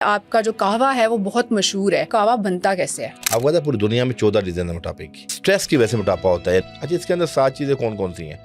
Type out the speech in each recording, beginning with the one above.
आपका जो कहवा है वो बहुत मशहूर है। कहवा बनता कैसे है? आपको पता है पूरी दुनिया में 14 रीजन है मोटापे की। स्ट्रेस की वजह से मोटापा होता है। अच्छा, इसके अंदर 7 चीजें कौन कौन सी हैं?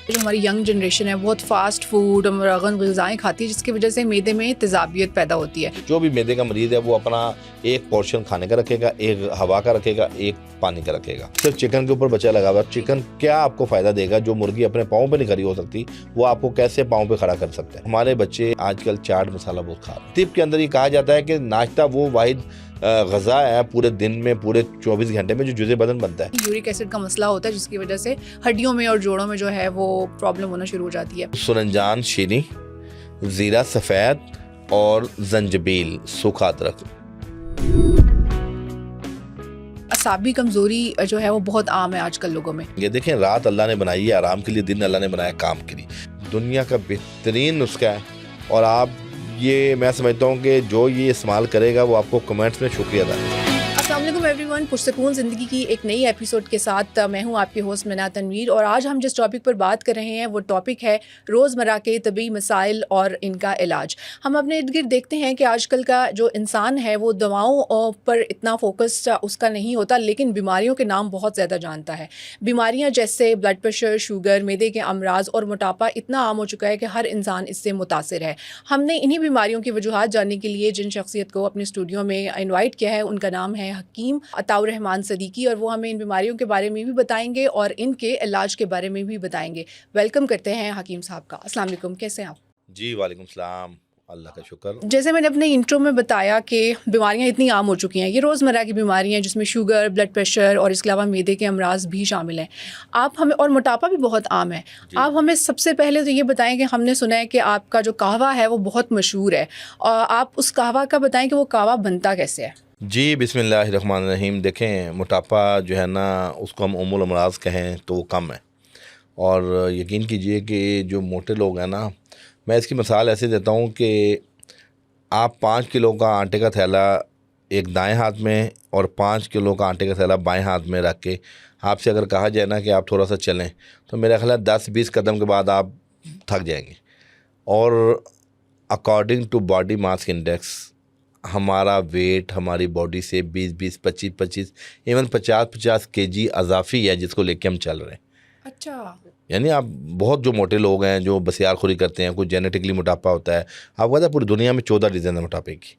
जो हमारी यंग जनरेशन है बहुत फास्ट फूड और मुरगन ग़िज़ाएं खाती है, जिसकी वजह से मैदे में तेज़ाबियत पैदा होती है। जो भी मैदे का मरीज है वो अपना एक पोर्शन खाने का रखेगा, एक हवा का रखेगा, एक पानी का रखेगा। सिर्फ चिकन के ऊपर बचा लगा हुआ। चिकन क्या आपको फायदा देगा? जो मुर्गी अपने पाँव पे नहीं खड़ी हो सकती, वो आपको कैसे पाँव पे खड़ा कर सकते हैं? हमारे बच्चे आजकल चाट मसाला बहुत खा रहे हैं। टिप के अंदर ये कहा जाता है कि नाश्ता वो वाहिद ग़िज़ा है पूरे दिन में, पूरे 24 घंटे में जो जुज़े बदन बनता है। यूरिक एसिड का मसला होता है, जिसकी वजह से हड्डियों में और जोड़ों में जो है वो प्रॉब्लम होना शुरू हो जाती है। सुरंजान शीनी, ज़ीरा सफ़ेद और जंजबील, सूखा अदरक। असाबी कमज़ोरी जो है वो बहुत आम है आजकल लोगों में। ये देखें, रात अल्लाह ने बनाई है आराम के लिए, दिन अल्लाह ने बनाया काम के लिए। दुनिया का बेहतरीन नुस्खा है और आप ये मैं समझता हूँ कि जो ये इस्तेमाल करेगा वो आपको कमेंट्स में शुक्रिया अदा करेगा। अस्सलाम वालेकुम एवरीवन, पुरसकून ज़िंदगी की एक नई एपिसोड के साथ मैं हूं आपकी होस्ट मिना तनवीर। और आज हम जिस टॉपिक पर बात कर रहे हैं वो टॉपिक है रोज़मर्रा के तबी मसाइल और इनका इलाज। हम अपने इर्द गिर्द देखते हैं कि आजकल का जो इंसान है वो दवाओं पर इतना फोकस उसका नहीं होता, लेकिन बीमारियों के नाम बहुत ज़्यादा जानता है। बीमारियाँ जैसे ब्लड प्रेशर, शुगर, मैदे के अमराज और मोटापा इतना आम हो चुका है कि हर इंसान इससे मुतासिर है। हमने इन्हीं बीमारियों की वजूहात जानने के लिए जिन शख्सियत को अपने स्टूडियो में इन्वाइट किया है उनका नाम है हकीम अताउर रहमान सदीकी, और वो हमें इन बीमारियों के बारे में भी बताएंगे और इनके इलाज के बारे में भी बताएंगे। वेलकम करते हैं हकीम साहब का। अस्सलाम वालेकुम, कैसे हैं आप? जी वालेकुम सलाम, अल्लाह का शुक्र। जैसे मैंने अपने इंट्रो में बताया कि बीमारियां इतनी आम हो चुकी हैं, ये रोज़मर्रा की बीमारियां हैं जिसमें शुगर, ब्लड प्रेशर और इसके अलावा मैदे के अमराज भी शामिल हैं। आप हमें, और मोटापा भी बहुत आम है, आप हमें सबसे पहले तो ये बताएं कि हमने सुना है कि आपका जो कहवा है वो बहुत मशहूर है, और आप उस कहवा का बताएं कि वो कहवा बनता कैसे है। जी बिस्मिल्लाहिर्रहमानिर्रहीम। देखें, मोटापा जो है ना उसको हम उम्मुल अमराज कहें तो वो कम है। और यकीन कीजिए कि जो मोटे लोग हैं ना, मैं इसकी मिसाल ऐसे देता हूँ कि आप 5 किलो का आटे का थैला एक दाएं हाथ में और 5 किलो का आटे का थैला बाएं हाथ में रख के आपसे अगर कहा जाए ना कि आप थोड़ा सा चलें, तो मेरा ख्याल है 10-20 कदम के बाद आप थक जाएंगे। और according to body mass index हमारा वेट हमारी बॉडी से 20-20, 25-25, इवन 50-50 केजी अजाफी है जिसको लेके हम चल रहे हैं। अच्छा, यानी आप बहुत जो मोटे लोग हैं जो बसियारखोरी करते हैं, कुछ जेनेटिकली मोटापा होता है। आपको पता है पूरी दुनिया में 14 रीज़न है मोटापे की।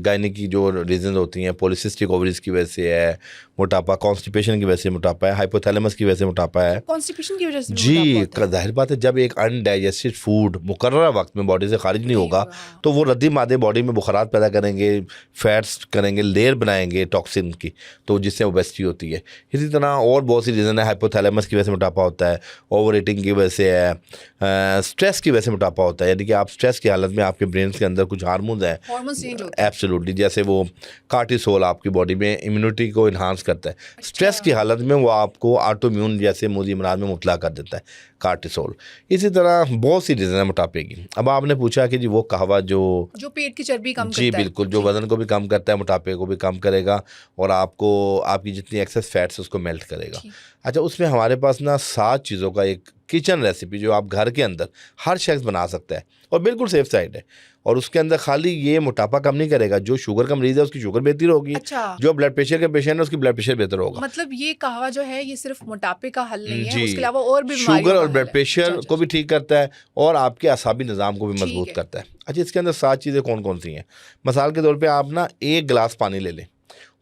गायनिक की जो रीज़न होती हैं, पॉलिसिस्टिक ओवरीज की वजह से है मोटापा, कॉन्स्टिपेशन की वजह से मोटापा है, हाइपोथैलेमस की वजह से मोटापा है। कॉन्स्टिपेशन की वजह से जी, जाहिर बात है, जब एक अनडाइजेस्टेड फूड मुकर्रर वक्त में बॉडी से खारिज नहीं होगा तो वो रद्दी मादे बॉडी में बुखारात पैदा करेंगे, फैट्स करेंगे, लेयर बनाएंगे टॉक्सिन की, तो जिससे ओबेसिटी होती है। इसी तरह और बहुत सी रीज़न है। हाइपोथैलेमस की वजह से मोटापा होता है, ओवर ईटिंग की वजह से है, स्ट्रेस की वजह से मोटापा होता है। यानी कि आप स्ट्रेस की हालत में आपके ब्रेन के अंदर कुछ हार्मोन्स हैं, हार्मोन्स चेंज होते हैं। एब्सोल्युटली, जैसे वो कार्टिसोल आपकी बॉडी में इम्यूनिटी को इन्हांस करता है। स्ट्रेस की हालत में वो आपको ऑटोइम्यून जैसे मोदी इमरान में मुबतला कर देता है, कार्टिसोल। इसी तरह बहुत सी रीज़न है मोटापे की। अब आपने पूछा कि जी वो कहवा जो पेट की चर्बी कम जी करता है। बिल्कुल, जो वज़न को भी कम करता है, मोटापे को भी कम करेगा और आपको आपकी जितनी एक्सेस फैट्स उसको मेल्ट करेगा। अच्छा, उसमें हमारे पास ना 7 चीज़ों का एक किचन रेसिपी जो आप घर के अंदर हर शख्स बना सकता है और बिल्कुल सेफ साइड है। और उसके अंदर खाली ये मोटापा कम नहीं करेगा, जो शुगर का मरीज़ है उसकी शुगर बेहतर होगी। अच्छा। जो ब्लड प्रेशर के पेशेंट है उसकी ब्लड प्रेशर बेहतर होगा। मतलब ये कहवा जो है ये सिर्फ मोटापे का हल नहीं है, जी, उसके अलावा और भी शुगर और ब्लड प्रेशर को भी ठीक करता है और आपके असाबी निज़ाम को भी मजबूत करता है। अच्छा, इसके अंदर 7 चीज़ें कौन कौन सी हैं? मिसाल के तौर पे आप ना 1 गिलास पानी ले लें,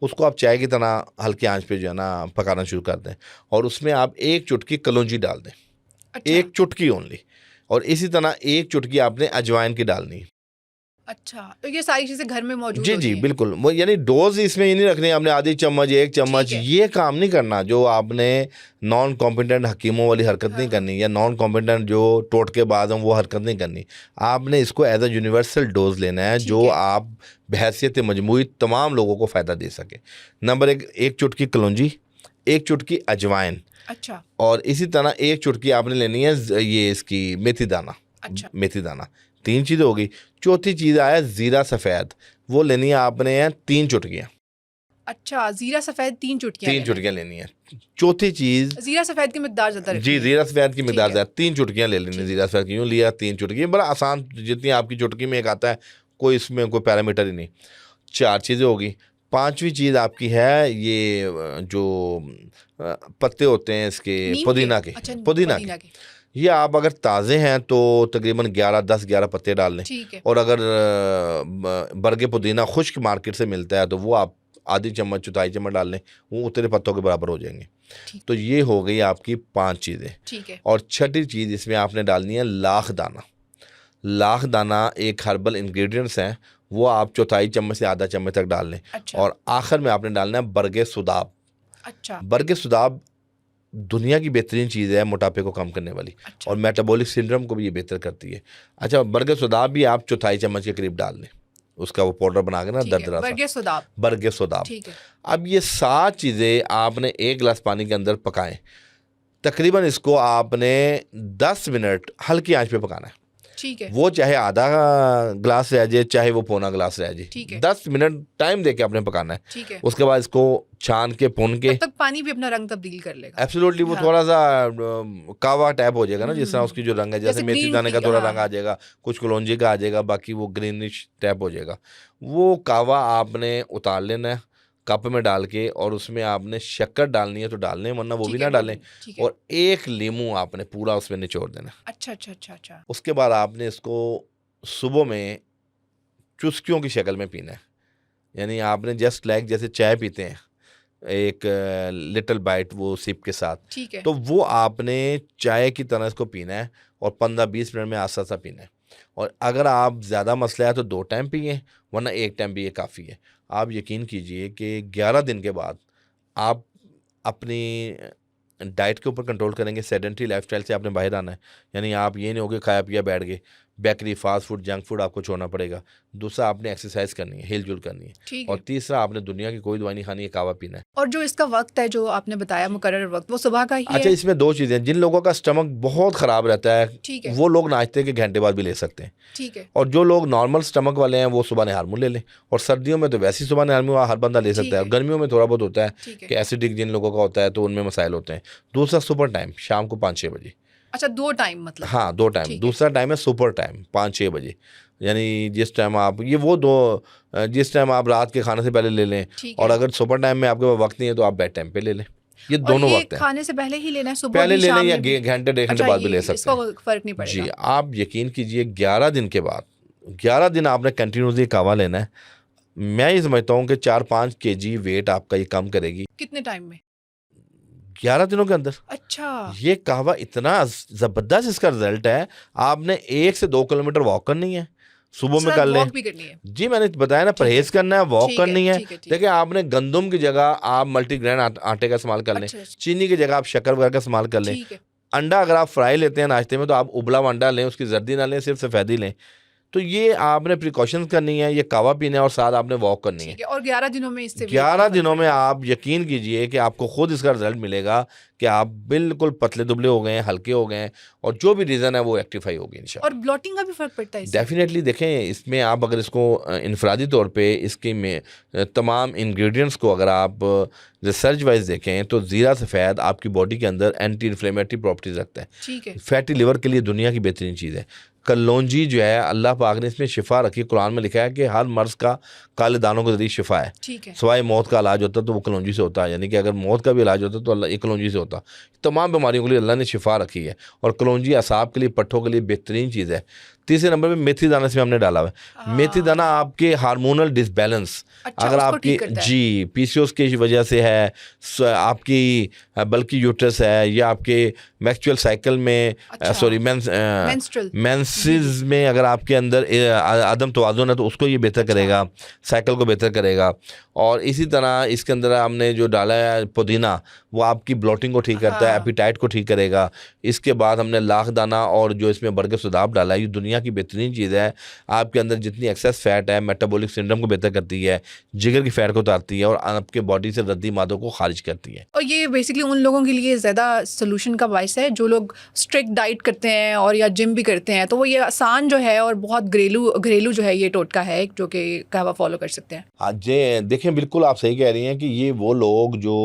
उसको आप चाय की तरह हल्की आंच पे जो है ना पकाना शुरू कर दें और उसमें आप 1 चुटकी कलौंजी डाल दें। अच्छा। 1 चुटकी ओनली। और इसी तरह 1 चुटकी आपने अजवाइन की डालनी है। अच्छा, तो ये सारी चीजें घर में मौजूद जी होती जी हैं। बिल्कुल। वो यानी डोज इसमें ये नहीं रखनी है आपने आधी चम्मच, 1 चम्मच, ये काम नहीं करना। जो आपने नॉन कॉम्पिटेंट हकीमों वाली हरकत नहीं करनी, या नॉन कॉम्पिटेंट जो टोटकेबाज हों वो हरकत नहीं करनी। आपने इसको एज अ यूनिवर्सल डोज लेना है जो आप बहैसियत मजमूई तमाम लोगों को फ़ायदा दे सके। नंबर 1 चुटकी कलौंजी, 1 चुटकी अजवाइन। अच्छा। और इसी तरह 1 चुटकी आपने लेनी है ये इसकी मेथी दाना। अच्छा। मेथी दाना। 3 चीज़ें हो गई। चौथी चीज़ आया ज़ीरा सफ़ेद, वो लेनी है आपने 3 चुटकियाँ। अच्छा, जीरा सफेद 3 चुटकियां 3 चुटकियां लेनी है। चौथी चीज़, जीरा सफेद की मिकदार ज़्यादा जी जीरा सफ़ेद की मिकदार है। ज़्यादा, 3 चुटकियां ले लेनी। जीरा सफ़ेद की यूँ लिया 3 चुटकी, बड़ा आसान, जितनी आपकी चुटकी में एक आता है, कोई इसमें कोई पैरामीटर ही नहीं। 4 चीज़ें होगी। 5वीं चीज़ आपकी है ये जो पत्ते होते हैं इसके नीम पुदीना के, अच्छा, पुदीना के, ये आप अगर ताज़े हैं तो तकरीबन 10-11 पत्ते डाल लें। ठीक है। और अगर बरगे पुदीना खुश्क मार्केट से मिलता है तो वो आप आधी चम्मच चौथाई चम्मच डाल लें, वो उतने पत्तों के बराबर हो जाएंगे। तो ये हो गई आपकी 5 चीज़ें। ठीक है। और छठी चीज़ इसमें आपने डालनी है लाख दाना। लाख दाना एक हर्बल इंग्रेडिएंट्स हैं, वो आप चौथाई चम्मच से आधा चम्मच तक डाल लें। अच्छा। और आखिर में आपने डालना है बरगे सुदाब। अच्छा। बरगे सुदाब दुनिया की बेहतरीन चीज़ है मोटापे को कम करने वाली। अच्छा। और मेटाबॉलिक सिंड्रोम को भी ये बेहतर करती है। अच्छा, बरगे सुदाब भी आप चौथाई चम्मच के करीब डाल लें, उसका वो पाउडर बना के ना दरदरा सा, बरगे सुदाब। ठीक है। अब ये 7 चीज़ें आपने 1 गिलास पानी के अंदर पकाएं। तकरीबन इसको आपने 10 मिनट हल्की आंच पे पकाना है। ठीक है। वो चाहे आधा गिलास रह जाए, चाहे वो पौना गिलास रह जाए, 10 मिनट टाइम दे के आपने पकाना है। ठीक है। उसके बाद इसको छान के भून के, तब तक पानी भी अपना रंग तब्दील कर लेगा। एब्सोल्युटली, वो थोड़ा सा कावा टाइप हो जाएगा ना, जिस तरह उसकी जो रंग है, जैसे मेथी दाने का थोड़ा रंग आ जाएगा, कुछ कलौंजी का आ जाएगा, बाकी वो ग्रीनिश टाइप हो जाएगा। वो कावा आपने उतार लेना है कप में डाल के, और उसमें आपने शक्कर डालनी है तो डालने, वरना वो भी ना डालें। और 1 लीमू आपने पूरा उसमें निचोड़ देना। अच्छा अच्छा अच्छा अच्छा। उसके बाद आपने इसको सुबह में चुस्कियों की शक्ल में पीना है। यानी आपने जस्ट लाइक जैसे चाय पीते हैं, एक लिटिल बाइट वो सिप के साथ, ठीक है, तो वो आपने चाय की तरह इसको पीना है और 15-20 मिनट में आस्ता आस्ता पीना है। और अगर आप ज़्यादा मसला है तो 2 टाइम पिए, वरना 1 टाइम पिए काफ़ी है। आप यकीन कीजिए कि 11 दिन के बाद आप अपनी डाइट के ऊपर कंट्रोल करेंगे। सेडेंटरी लाइफस्टाइल से आपने बाहर आना है। यानी आप ये नहीं हो कि खाया पिया बैठ गए, bakery, fast food, junk food आपको छोड़ना पड़ेगा। दूसरा, आपने एक्सरसाइज करनी है, हिल जुल करनी है। और तीसरा, आपने दुनिया की कोई दवाई नहीं खानी है, कावा पीना है। और जो इसका वक्त है जो आपने बताया मुकर्रर वक्त, वो सुबह का ही अच्छा, है? इसमें 2 चीज़ें, जिन लोगों का स्टमक बहुत ख़राब रहता है, ठीक है, वो लोग नाश्ते के घंटे बाद भी ले सकते हैं। ठीक है। और जो लोग नॉर्मल स्टमक वाले हैं वो सुबह निहार मुँह ले लें। और सर्दियों में तो वैसे ही सुबह निहार मुँह हर बंदा ले सकता है। गर्मियों में थोड़ा बहुत होता है कि एसिडिक जिन लोगों का होता है तो उनमें मसाइल होते हैं। दूसरा, सुपर टाइम, शाम को 5-6 बजे। अच्छा, 2 टाइम मतलब? हाँ, 2 टाइम। दूसरा टाइम है सुपर टाइम, 5-6 बजे। यानी जिस टाइम आप जिस टाइम आप रात के खाने से पहले ले लें। और अगर सुपर टाइम में आपके पास वक्त नहीं है तो आप बेड टाइम पे ले लें। ये दोनों वक्त हैं। खाने से पहले ही लेना है? सुबह पहले ले लें या घंटे 1.5 घंटे बाद भी ले सकते हैं। इसको फर्क नहीं पड़ेगा। जी, आप यकीन कीजिए 11 दिन के बाद, 11 दिन आपने कंटिन्यूसली कावा लेना है। मैं ये समझता हूँ कि 4-5 kg वेट आपका ये कम करेगी। कितने टाइम में? 11 दिनों के अंदर। अच्छा। ये कहवा इतना ज़बरदस्त इसका रिजल्ट है। आपने 1 से 2 किलोमीटर वॉक करनी है, सुबह में कर लें। वॉक भी करनी है? जी, मैंने बताया ना, परहेज करना है, वॉक करनी है। देखिए, आपने गंदम की जगह आप मल्टीग्रेन आटे का इस्तेमाल कर लें। चीनी की जगह आप शक्कर वगैरह का इस्तेमाल कर लें। अंडा अगर आप फ्राई लेते हैं नाश्ते में तो आप उबला हुआ अंडा लें, उसकी जर्दी ना लें, सिर्फ सफ़ेदी लें। तो ये आपने प्रिकॉशंस करनी है, ये कावा पीना है और साथ आपने वॉक करनी है। और 11 दिनों में इससे 11 दिनों में आप यकीन कीजिए कि आपको खुद इसका रिजल्ट मिलेगा कि आप बिल्कुल पतले दुबले हो गए हैं, हल्के हो गए हैं, और जो भी रीज़न है वो एक्टिफाई होगी इंशाल्लाह। और ब्लॉटिंग का भी फ़र्क पड़ता है? डेफिनेटली। देखें, इसमें आप अगर इसको इनफरादी तौर पे इसके में तमाम इंग्रेडिएंट्स को अगर आप रिसर्च वाइज देखें तो ज़ीरा सफ़ेद आपकी बॉडी के अंदर एंटी इन्फ्लेमेटरी प्रॉपर्टीज़ रखता है। ठीक है। फैटी लिवर के लिए दुनिया की बेहतरीन चीज़ है। कलौंजी जो है, अल्लाह पाक ने इसमें शिफा रखी। कुरान में लिखा है कि हर मर्ज़ का काले दानों के जरिए शिफा है। ठीक है। सवाए मौत का इलाज होता तो वो कलौंजी से होता है। यानी कि अगर मौत का भी इलाज होता तो अल्लाह ये कलौंजी से होता। तमाम बीमारियों के लिए अल्लाह ने शिफा रखी है। और कलौंजी असाब के लिए, पट्ठों के लिए बेहतरीन चीज़ है। तीसरे नंबर पे मेथी दाना इसमें हमने डाला हुआ है। मेथी दाना आपके हार्मोनल डिसबैलेंस, अगर आपकी जी PCOS की वजह से है, आपकी बल्कि यूट्रस है, या आपके मेंस्ट्रुअल साइकिल में, सॉरी मेंसेस में अगर आपके अंदर अदम तवाज़ुन है तो उसको ये बेहतर करेगा, साइकिल को बेहतर करेगा। और इसी तरह इसके अंदर हमने जो डाला है पुदीना, वो आपकी ब्लोटिंग को ठीक करता है, एपिटाइट को ठीक करेगा। इसके बाद हमने लाख दाना और जो इसमें बरगे सुदाब डाला है, ये दुनिया दुनिया की बेहतरीन चीज़ है। आपके अंदर जितनी एक्सेस फैट है मेटाबॉलिक सिंड्रोम को बेहतर करती है, जिगर की फैट को उतारती है और आपके बॉडी से रद्दी मादों को खारिज करती है। और ये बेसिकली उन लोगों के लिए ज़्यादा सोल्यूशन का बायस है जो लोग स्ट्रिक्ट डाइट करते हैं और या जिम भी करते हैं, तो वो ये आसान जो है और बहुत घरेलू जो है ये टोटका है जो कि कहवा फॉलो कर सकते हैं। आज देखें, बिल्कुल आप सही कह रही हैं कि ये वो लोग जो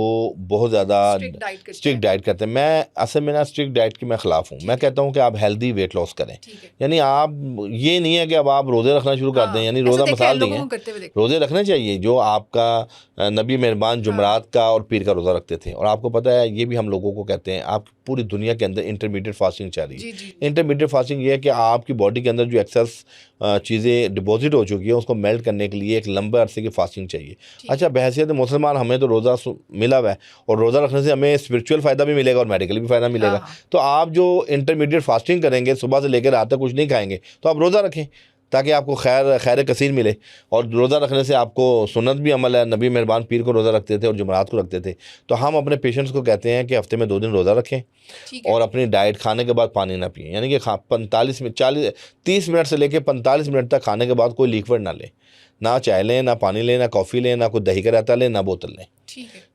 बहुत ज़्यादा स्ट्रिक्ट डाइट करते हैं, मैं असल में ना स्ट्रिक्ट डाइट की मैं ख़िलाफ़ हूँ। मैं कहता हूँ कि आप हेल्दी वेट लॉस करें, यानी आप ये नहीं है कि अब आप रोज़े रखना शुरू कर दें, यानी रोज़ा मिसाल दी है, रोज़े रखने चाहिए जो आपका नबी मेहरबान जुमरात का और पीर का रोज़ा रखते थे। और आपको पता है ये भी हम लोगों को कहते हैं, आप पूरी दुनिया के अंदर इंटरमीडिएट फास्टिंग चल रही है। इंटरमीडिएट फास्टिंग ये है कि आपकी बॉडी के अंदर जो एक्सेस चीज़ें डिपॉजिट हो चुकी है उसको मेल्ट करने के लिए एक लंबे अरसे की फास्टिंग चाहिए। अच्छा, बहैसियत मुसलमान हमें तो रोज़ा मिला हुआ है और रोज़ा रखने से हमें स्पिरिचुअल फ़ायदा भी मिलेगा और मेडिकल भी फ़ायदा मिलेगा। तो आप जो इंटरमीडिएट फास्टिंग करेंगे, सुबह से लेकर रात तक कुछ नहीं खाएंगे, तो आप रोज़ा रखें ताकि आपको खैर कसीर मिले। और रोज़ा रखने से आपको सुन्नत भी अमल है, नबी मेहरबान पीर को रोज़ा रखते थे और जुमरात को रखते थे। तो हम अपने पेशेंट्स को कहते हैं कि हफ्ते में 2 दिन रोज़ा रखें और अपनी डाइट खाने के बाद पानी ना पिएं, यानी कि 30 मिनट से लेकर 45 मिनट तक खाने के बाद कोई लिक्विड ना लें, ना चाय लें, ना पानी लें, ना कॉफ़ी लें, ना कोई दही का रहता लें, ना बोतल लें।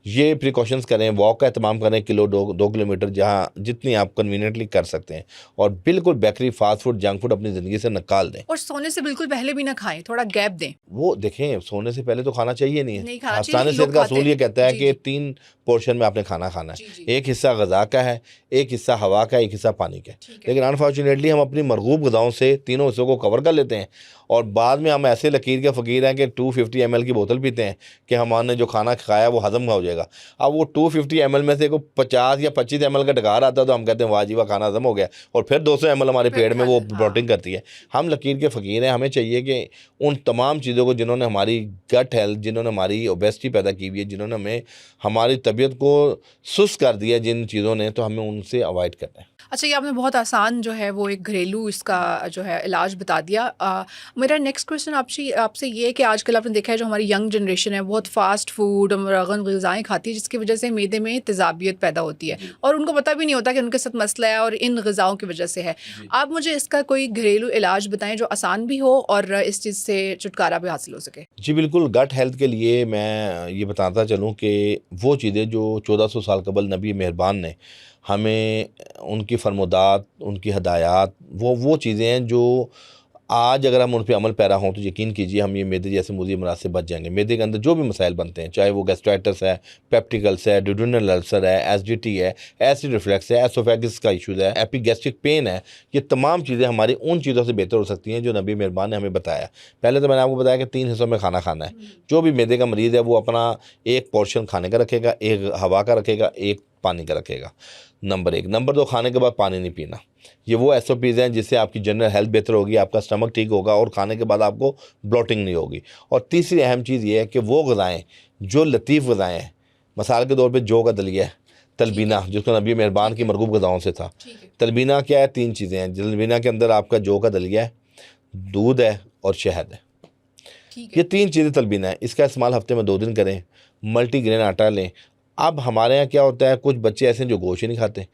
ये प्रिकॉशंस करें, वॉक का एहतमाम करें 2 किलोमीटर जहाँ जितनी आप कन्वीनियंटली कर सकते हैं, और बिल्कुल bakery, fast food, junk food अपनी ज़िंदगी से निकाल दें। और सोने से बिल्कुल पहले भी ना खाएं, थोड़ा गैप दें। वो देखें, सोने से पहले तो खाना चाहिए नहीं है। आस्ताने सेहत का असूल ये कहता है कि 3 पोर्शन में आपने खाना खाना है। एक हिस्सा ग़िज़ा का है, एक हिस्सा हवा का, एक हिस्सा पानी का। लेकिन अनफॉर्चुनेटली हम अपनी मरगूब ग़िज़ाओं से तीनों हिस्सों को कवर कर लेते हैं और बाद में हम ऐसे लकीर के फ़कीर हैं कि 250 ml की बोतल पीते हैं कि हमारे जो खाना खाया वो हज़म हो जाएगा। अब वो 250 ml में से कोई 50 या 25 ml का डकार आता है तो हम कहते हैं वाह जी वाह, खाना हज़म हो गया, और फिर 200 ml हमारे पेट में वो ब्लॉटिंग करती है। हम लकीर के फ़कीर हैं, हमें चाहिए कि उन तमाम चीज़ों को जिन्होंने हमारी गट हेल्थ, जिन्होंने हमारी ओबेसिटी पैदा की हुई है, जिन्होंने हमें हमारी तबीयत को सुस्त कर दिया जिन चीज़ों ने, तो हमें उनसे अवॉइड करना है। अच्छा, ये आपने बहुत आसान जो है वो एक घरेलू इसका जो है इलाज बता दिया। मेरा नेक्स्ट क्वेश्चन आपसे ये है कि आजकल आपने देखा है जो हमारी यंग जनरेशन है बहुत फ़ास्ट फूड और मुरगन ग़िज़ाएँ खाती है, जिसकी वजह से मैदे में तेज़ाबियत पैदा होती है और उनको पता भी नहीं होता कि उनके साथ मसला है और इन ग़िज़ाओं की वजह से है। आप मुझे इसका कोई घरेलू इलाज बताएं जो आसान भी हो और इस चीज़ से छुटकारा भी हासिल हो सके। जी बिल्कुल, गट हेल्थ के लिए मैं ये बताता चलूँ कि वो चीज़ें जो 1400 साल कबल नबी मेहरबान ने हमें उनकी फरमोदात, उनकी हदायत, वो चीज़ें हैं जो आज अगर हम उन पे अमल पैरा हों तो यकीन कीजिए हम ये मैदे जैसे मुज़ी अमराज से बच जाएंगे। मैदे के अंदर जो भी मसाइल बनते हैं, चाहे वो गैस्ट्राइटिस है, पेप्टिकल्स है, ड्यूडेनल अल्सर है, एसिडिटी है, एसिड रिफ्लक्स है, एसोफेगिस का इशूज़ है, एपिगैस्ट्रिक पेन है, ये तमाम चीज़ें हमारी उन चीज़ों से बेहतर हो सकती हैं जो नबी मेहरबान ने हमें बताया। पहले तो मैंने आपको बताया कि 3 हिस्सों में खाना खाना है। जो भी मैदे का मरीज़ है वो अपना एक पोर्शन खाने का रखेगा, एक हवा का रखेगा, एक पानी का रखेगा, नंबर 1। नंबर 2, खाने के बाद पानी नहीं पीना। ये वो SOPs हैं जिससे आपकी जनरल हेल्थ बेहतर होगी, आपका स्टमक ठीक होगा और खाने के बाद आपको ब्लोटिंग नहीं होगी। और तीसरी अहम चीज़ ये है कि वो ग़िज़ाएँ जो लतीफ़ ग़िज़ाएँ हैं, मिसाल के तौर पे जौ का दलिया है, तलबीना जिसको नबी मेहरबान की मरगूब ग़िज़ाओं से था। तलबीना क्या है? 3 चीज़ें हैं। तलबीना के अंदर आपका जौ का दलिया है, दूध है और शहद है। ये 3 चीज़ें तलबीना है। इसका इस्तेमाल हफ्ते में 2 दिन करें। मल्टीग्रेन आटा लें। अब हमारे यहाँ क्या होता है, कुछ बच्चे ऐसे हैं जो गोश्त ही नहीं खाते,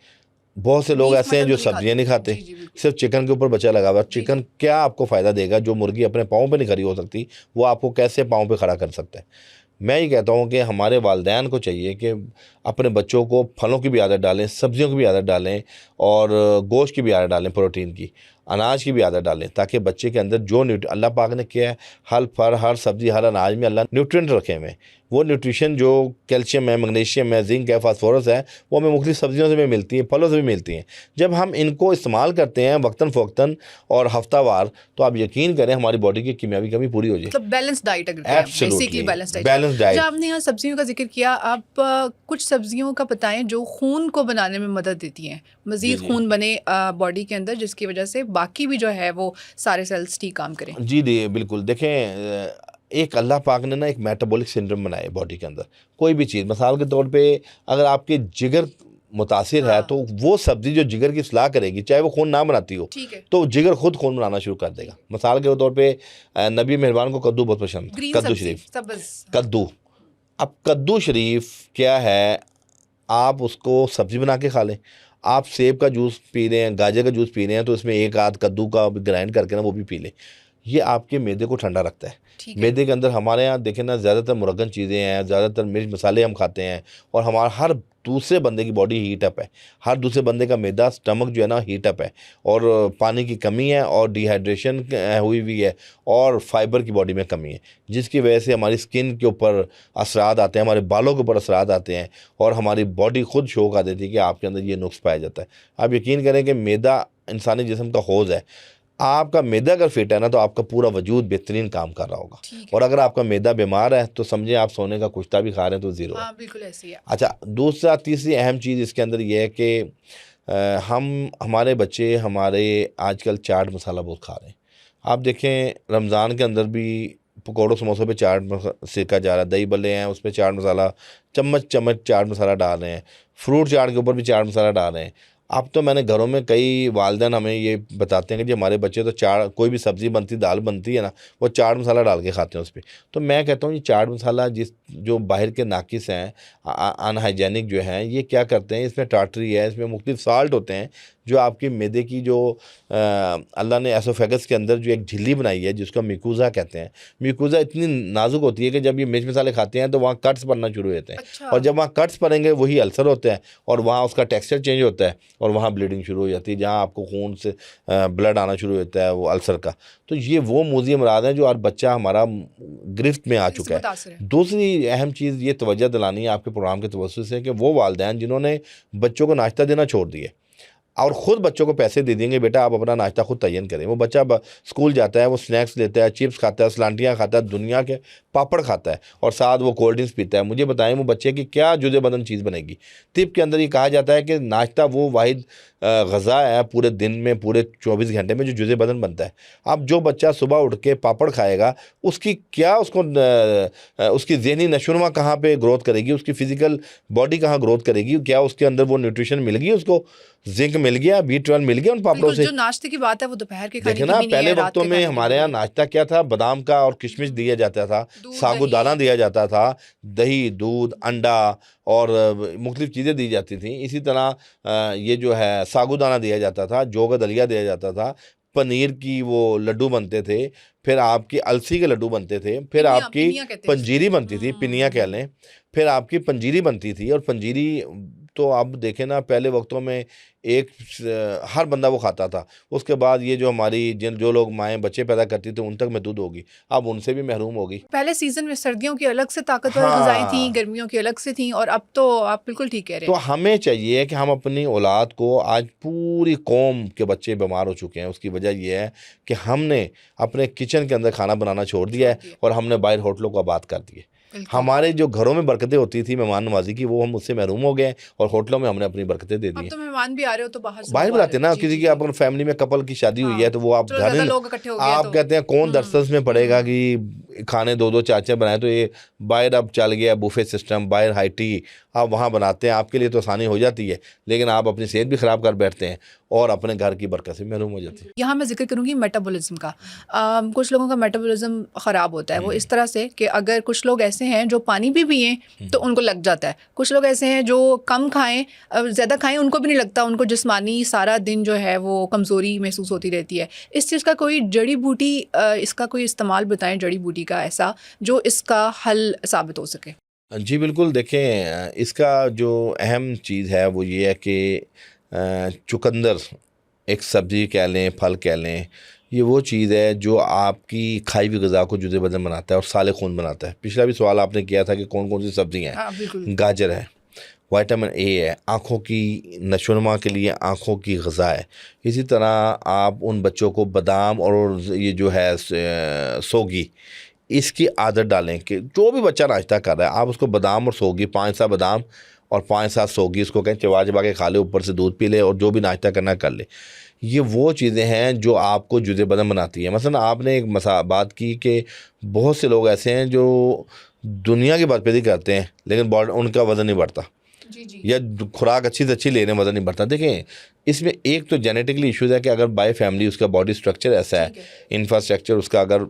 बहुत से लोग ऐसे हैं जो सब्जियां नहीं खाते, सिर्फ चिकन के ऊपर बच्चा लगा हुआ है। चिकन क्या आपको फ़ायदा देगा? जो मुर्गी अपने पाँव पे नहीं खड़ी हो सकती वो आपको कैसे पाँव पे खड़ा कर सकता है? मैं ये कहता हूँ कि हमारे वालिदैन को चाहिए कि अपने बच्चों को फलों की भी आदत डालें, सब्जियों की भी आदत डालें और गोश्त की भी आदत डालें, प्रोटीन की, अनाज की भी आदत डालें, ताकि बच्चे के अंदर जो अल्लाह पाक ने किया है, हर फल, हर सब्ज़ी, हर अनाज में अल्लाह न्यूट्रिएंट रखे हुए हैं। वो न्यूट्रिशन जो कैल्शियम है, मैग्नीशियम है, जिंक है, फास्फोरस है, वो हमें मुख्तलिफ सब्जियों से भी मिलती है, फलों से भी मिलती हैं। जब हम इनको इस्तेमाल करते हैं वक्तन फ़वक्तन और हफ्तावार, तो आप यकीन करें हमारी बॉडी की कीमियावी कमी पूरी हो जाए। मतलब बैलेंस डाइट, अगर बेसिकली बैलेंस डाइट। आपने यहाँ सब्जियों का जिक्र किया, आप कुछ सब्जियों का बताएं जो खून को बनाने में मदद देती हैं, मज़ीद खून बने बॉडी के अंदर, जिसकी वजह से बाकी भी जो है वो सारे सेल्स ठीक काम करें। जी बिल्कुल। देखें, एक अल्लाह पाक ने ना एक मेटाबॉलिक सिंड्रोम बनाया है बॉडी के अंदर। कोई भी चीज़, मिसाल के तौर पे अगर आपके जिगर मुतासिर है तो वो सब्ज़ी जो जिगर की इस्लाह करेगी, चाहे वो खून ना बनाती हो, तो जिगर खुद खून बनाना शुरू कर देगा। मिसाल के तौर पे नबी मेहरबान को कद्दू बहुत पसंद है, कद्दू शरीफ, कद्दू। अब कद्दू शरीफ क्या है, आप उसको सब्ज़ी बना के खा लें, आप सेब का जूस पी रहे हैं, गाजर का जूस पी रहे हैं, तो इसमें एक आध कद्दू का ग्राइंड करके ना वो भी पी लें। ये आपके मैदे को ठंडा रखता है। मैदे के अंदर हमारे यहाँ देखें ना, ज़्यादातर मुरगन चीज़ें हैं, ज़्यादातर मिर्च मसाले हम खाते हैं, और हमारा हर दूसरे बंदे की बॉडी हीट अप है, हर दूसरे बंदे का मैदा स्टमक जो है ना हीट अप है, और पानी की कमी है, और डिहाइड्रेशन हुई हुई है, और फाइबर की बॉडी में कमी है, जिसकी वजह से हमारी स्किन के ऊपर असरात आते हैं, हमारे बालों के ऊपर असरात आते हैं, और हमारी बॉडी खुद शो कर देती है कि आपके अंदर ये नुक्स पाया जाता है। आप यकीन करें कि मैदा इंसानी जिस्म का हौज़ है। आपका मैदा अगर फिट है ना, तो आपका पूरा वजूद बेहतरीन काम कर रहा होगा, और अगर आपका मैदा बीमार है तो समझे आप सोने का कुश्ता भी खा रहे हैं तो ज़ीरो है। हाँ, बिल्कुल ऐसी है। अच्छा, दूसरा तीसरी अहम चीज़ इसके अंदर ये है कि हमारे बच्चे हमारे आजकल चाट मसाला बहुत खा रहे हैं। आप देखें रमज़ान के अंदर भी पकौड़ों समोसों पे चाट सेका जा रहा है, दही बल्ले हैं उस पर चाट मसाला, चम्मच चम्मच चाट मसाला डाल रहे हैं, फ्रूट चाट के ऊपर भी चाट मसाला डाल रहे हैं। अब तो मैंने घरों में कई वालिदैन हमें ये बताते हैं कि जी हमारे बच्चे तो चाट, कोई भी सब्ज़ी बनती दाल बनती है ना, वो चाट मसाला डाल के खाते हैं उस पर। तो मैं कहता हूँ ये चाट मसाला जो बाहर के नाकिस हैं, अनहाइजेनिक जो हैं, ये क्या करते हैं, इसमें टाटरी है, इसमें मुख्तलिफ साल्ट होते हैं, जो आपकी मैदे की जो अल्लाह ने एसोफेगस के अंदर जो एक झिल्ली बनाई है जिसको म्यूकोज़ा कहते हैं, म्यूकोज़ा इतनी नाजुक होती है कि जब ये मिर्च मसाले खाते हैं तो वहाँ कट्स पड़ना शुरू होते हैं। अच्छा। और जब वहाँ कट्स पड़ेंगे वही अल्सर होता है, और वहाँ उसका टेक्सचर चेंज होता है, और वहाँ ब्लीडिंग शुरू हो जाती है, जहाँ आपको खून से ब्लड आना शुरू होता है वो अल्सर का। तो ये वो मूज़ी अमराज हैं जो आज बच्चा हमारा गिरफ्त में आ चुका है। दूसरी अहम चीज़ ये तवज्जो दिलानी है आपके प्रोग्राम के तवज्जो से कि वो वालिदैन जिन्होंने बच्चों को नाश्ता देना छोड़ दिए और ख़ुद बच्चों को पैसे दे देंगे, बेटा आप अपना नाश्ता खुद तयन करें। वो बच्चा स्कूल जाता है, वो स्नैक्स लेता है, चिप्स खाता है, सलांटियाँ खाता है, दुनिया के पापड़ खाता है, और साथ वो कोल्ड ड्रिंक्स पीता है। मुझे बताएं वो बच्चे की क्या जुज़े बदन चीज़ बनेगी। तिब के अंदर ये कहा जाता है कि नाश्ता वो वाहिद ग़ज़ा है पूरे दिन में, पूरे 24 घंटे में जो जुज़े बदन बनता है। अब जो बच्चा सुबह उठ के पापड़ खाएगा, उसकी क्या उसकी ज़हनी नशोनुमा कहाँ पे ग्रोथ करेगी, उसकी फ़िज़िकल बॉडी कहाँ ग्रोथ करेगी, क्या उसके अंदर वो न्यूट्रिशन मिल गई, उसको जिंक मिल गया, B12 मिल गया उन पापड़ों से। जो नाश्ते की बात है वो दोपहर के खाने देखे की ना, भी नहीं पहले है, वक्तों में हमारे यहाँ नाश्ता क्या था, बादाम का और किशमिश दिया जाता था, साबूदाना दिया जाता था, दही, दूध, अंडा और मुख्तलिफ चीज़ें दी जाती थी। इसी तरह ये जो है साबूदाना दिया जाता था, जौ का दलिया दिया जाता था, पनीर की वो लड्डू बनते थे, फिर आपकी अलसी के लड्डू बनते थे, फिर आपकी पंजीरी बनती थी, पिनिया कह लें, फिर आपकी पंजीरी बनती थी। और पंजीरी तो आप देखें ना, पहले वक्तों में हर बंदा वो खाता था। उसके बाद ये जो हमारी जो लोग माएँ बच्चे पैदा करती थी उन तक महदूद होगी, अब उनसे भी महरूम होगी। पहले सीज़न में सर्दियों की अलग से ताकतवर ग़िज़ाएं थी, गर्मियों की अलग से थी, और अब तो आप बिल्कुल ठीक कह रहे हैं। तो हमें चाहिए कि हम अपनी औलाद को, आज पूरी कौम के बच्चे बीमार हो चुके हैं, उसकी वजह यह है कि हमने अपने किचन के अंदर खाना बनाना छोड़ दिया है और हमने बाहर होटलों को आबाद कर दिए। हमारे जो घरों में बरकतें होती थी मेहमान नवाजी की, वो हम उससे महरूम हो गए और होटलों में हमने अपनी बरकतें दे दी। अब तो मेहमान भी आ रहे हो तो बाहर बुलाते ना, किसी की अपन फैमिली में कपल की शादी हुई है तो वो आप घर आप कहते हैं कौन दरसस में पड़ेगा कि खाने दो दो चार चार बनाए, तो ये बाहर अब चल गया बुफे सिस्टम, बाहर हाई टी आप वहाँ बनाते हैं, आपके लिए तो आसानी हो जाती है, लेकिन आप अपनी सेहत भी ख़राब कर बैठते हैं और अपने घर की बरकत से महरूम हो जाती है। यहाँ मैं जिक्र करूँगी मेटाबॉलिज्म का। कुछ लोगों का मेटाबॉलिज्म ख़राब होता है, वो इस तरह से कि अगर कुछ लोग ऐसे हैं जो पानी भी पिएं तो उनको लग जाता है, कुछ लोग ऐसे हैं जो कम खाएं, ज़्यादा खाएं उनको भी नहीं लगता, उनको जिस्मानी सारा दिन जो है वो कमज़ोरी महसूस होती रहती है। इस चीज़ का कोई जड़ी बूटी, इसका कोई इस्तेमाल बताएं जड़ी बूटी का ऐसा जो इसका हल साबित हो सके। जी बिल्कुल, देखें इसका जो अहम चीज़ है वो ये है कि चुकंदर एक सब्ज़ी कह लें, फल कह लें, ये वो चीज़ है जो आपकी खाई हुई ग़िज़ा को जुज़े बदन बनाता है और साले खून बनाता है। पिछला भी सवाल आपने किया था कि कौन कौन सी सब्ज़ियाँ हैं। गाजर है, विटामिन ए है, आँखों की नशोनुमा के लिए आँखों की ग़िज़ा है। इसी तरह आप उन बच्चों को बादाम और ये जो है सोगी, इसकी आदत डालें कि जो भी बच्चा नाश्ता कर रहा है आप उसको बादाम और सोगी, 5-7 बादाम और 5-7 सोगी इसको कहें चबा चबा के खा ले, ऊपर से दूध पी ले और जो भी नाश्ता करना कर ले। ये वो चीज़ें हैं जो आपको जुज़े बदन बनाती हैं। मसलन आपने एक बात की कि बहुत से लोग ऐसे हैं जो दुनिया की बदपेदी करते हैं लेकिन उनका वज़न नहीं बढ़ता, या खुराक अच्छी से अच्छी लेने वज़न नहीं बढ़ता। देखें इसमें एक तो जेनेटिकली इशूज़ है कि अगर बाय फैमिली उसका बॉडी स्ट्रक्चर ऐसा है, इंफ्रास्ट्रक्चर उसका अगर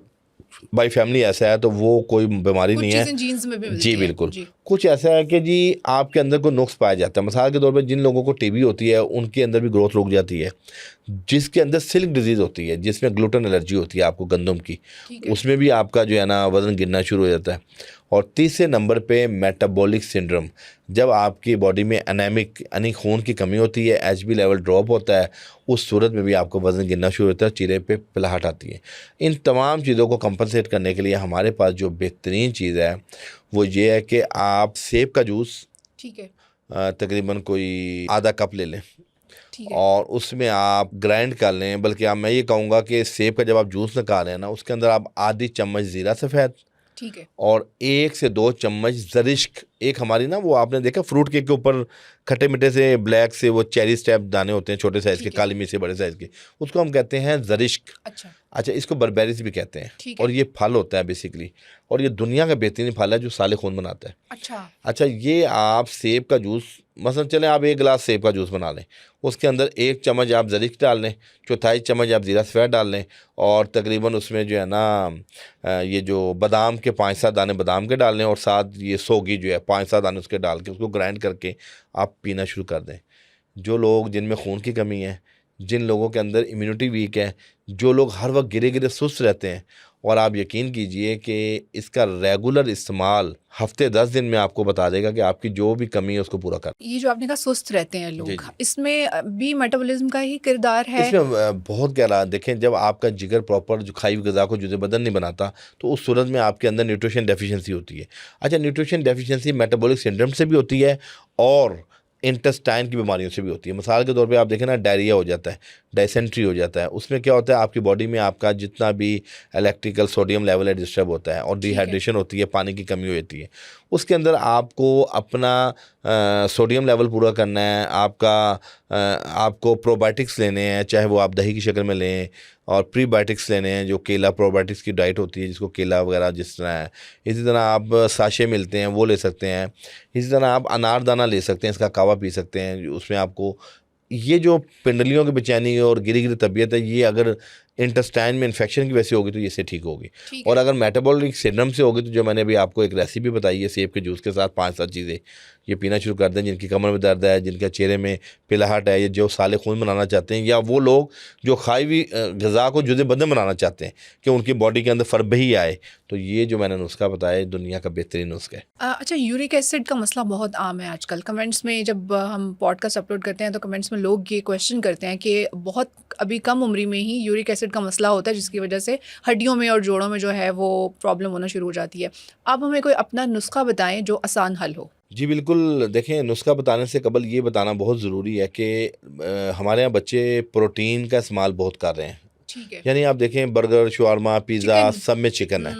बाई फैमिली ऐसा है तो वो कोई बीमारी नहीं है। जीन्स में भी जी बिल्कुल, कुछ ऐसा है कि जी आपके अंदर कोई नुक्स पाया जाता है। मिसाल के तौर पे जिन लोगों को टीबी होती है उनके अंदर भी ग्रोथ रुक जाती है, जिसके अंदर सिल्क डिजीज़ होती है, जिसमें ग्लूटेन एलर्जी होती है आपको गंदम की, उसमें भी आपका जो है ना वज़न गिरना शुरू हो जाता है। और तीसरे नंबर पे मेटाबॉलिक सिंड्रोम, जब आपकी बॉडी में एनेमिक यानी खून की कमी होती है, एचबी लेवल ड्रॉप होता है, उस सूरत में भी आपको वज़न गिरना शुरू होता है, चेहरे पे पिलाहट आती है। इन तमाम चीज़ों को कंपनसेट करने के लिए हमारे पास जो बेहतरीन चीज़ है वो ये है कि आप सेब का जूस ठीक है, तकरीबन कोई आधा कप ले लें ठीक है, और उसमें आप ग्राइंड कर लें। बल्कि मैं ये कहूँगा कि सेब का जब आप जूस निकाल रहे हैं ना, उसके अंदर आप आधी चम्मच ज़ीरा सफ़ेद ठीक है, और 1 से 2 चम्मच ज़रिश्क, एक हमारी ना वो आपने देखा फ्रूट केक के ऊपर खट्टे मीठे से ब्लैक से वो चेरी स्टेप दाने होते हैं छोटे साइज़ के, ठीक है। काली मिर्च से बड़े साइज़ के, उसको हम कहते हैं ज़रिश्क। अच्छा, अच्छा, इसको बर्बेरीज भी कहते हैं ठीक है। और ये फल होता है बेसिकली, और ये दुनिया का बेहतरीन फल है जो साले खून बनाता है। अच्छा, अच्छा, ये आप सेब का जूस, मसलन चलें आप 1 गिलास सेब का जूस बना लें, उसके अंदर 1 चम्मच आप ज़रिक डाल लें, चौथाई चम्मच आप ज़ीरा सफ़ेद डाल लें, और तकरीबन उसमें जो है ना ये जो बादाम के 5-7 दाने बादाम के डाल लें, और साथ ये सोगी जो है 5-7 दाने उसके डाल के उसको ग्राइंड करके आप पीना शुरू कर दें। जो लोग जिनमें खून की कमी है, जिन लोगों के अंदर इम्यूनिटी वीक है, जो लोग हर वक्त गिरे गिरे सुस्त रहते हैं, और आप यकीन कीजिए कि इसका रेगुलर इस्तेमाल हफ्ते 10 दिन में आपको बता देगा कि आपकी जो भी कमी है उसको पूरा कर। ये जो आपने कहा सुस्त रहते हैं जी लोग, जी, इसमें भी मेटाबॉलिज्म का ही किरदार है। इसमें बहुत गहरा, देखें जब आपका जिगर प्रॉपर जो खाई हुई गज़ा को जुज़े बदन नहीं बनाता, तो उस सूरत में आपके अंदर न्यूट्रिशन डेफिशिएंसी होती है। अच्छा, न्यूट्रिशन डेफिशिएंसी मेटाबॉलिक सिंड्रोम से भी होती है और इंटेस्टाइन की बीमारियों से भी होती है। मिसाल के तौर पे आप देखें ना, डायरिया हो जाता है, डायसेंट्री हो जाता है, उसमें क्या होता है आपकी बॉडी में आपका जितना भी इलेक्ट्रिकल सोडियम लेवल है डिस्टर्ब होता है, और ठीक है, डिहाइड्रेशन होती है, पानी की कमी हो जाती है। उसके अंदर आपको अपना सोडियम लेवल पूरा करना है, आपको प्रोबायोटिक्स लेने हैं, चाहे वो आप दही की शक्ल में लें, और प्रीबायोटिक्स लेने हैं जो केला प्रोबायोटिक्स की डाइट होती है, जिसको केला वगैरह जिस तरह है। इसी तरह आप साशे मिलते हैं वो ले सकते हैं। इसी तरह आप अनारदाना ले सकते हैं, इसका कावा पी सकते हैं, उसमें आपको ये जो पिंडलियों की बेचैनी और गिरी गिरी तबीयत है, ये अगर इंटेस्टाइन में इन्फेक्शन की वजह से होगी तो ये इससे ठीक होगी। ठीक और है, अगर मेटाबॉलिक सिंड्रोम से होगी तो जो मैंने अभी आपको एक रेसिपी बताई है, सेब के जूस के साथ 5-7 चीज़ें ये पीना शुरू कर दें। जिनकी कमर में दर्द है, जिनके चेहरे में पिलाहट है, या जो साले खून बनाना चाहते हैं, या वो लोग जो खाई हुई गज़ा को जुज़े बदन बनाना चाहते हैं कि उनकी बॉडी के अंदर फरबही आए, तो ये जो मैंने नुस्खा बताया है दुनिया का बेहतरीन नुस्खा है। अच्छा, यूरिक एसिड का मसला बहुत आम है आजकल। कमेंट्स में जब हम पॉडकास्ट अपलोड करते हैं तो कमेंट्स में लोग ये क्वेश्चन करते हैं कि बहुत अभी कम उम्र में ही यूरिक एसिड का मसला होता है, जिसकी वजह से हड्डियों में और जोड़ों में जो है वो प्रॉब्लम होना शुरू हो जाती है। आप हमें कोई अपना नुस्खा बताएं जो आसान हल हो। जी बिल्कुल, देखें नुस्खा बताने से कबल ये बताना बहुत ज़रूरी है कि हमारे यहाँ बच्चे प्रोटीन का इस्तेमाल बहुत कर रहे हैं। ठीक है, यानी आप देखें बर्गर, शवारमा, पिज़्ज़ा चिकन। सब में चिकन है।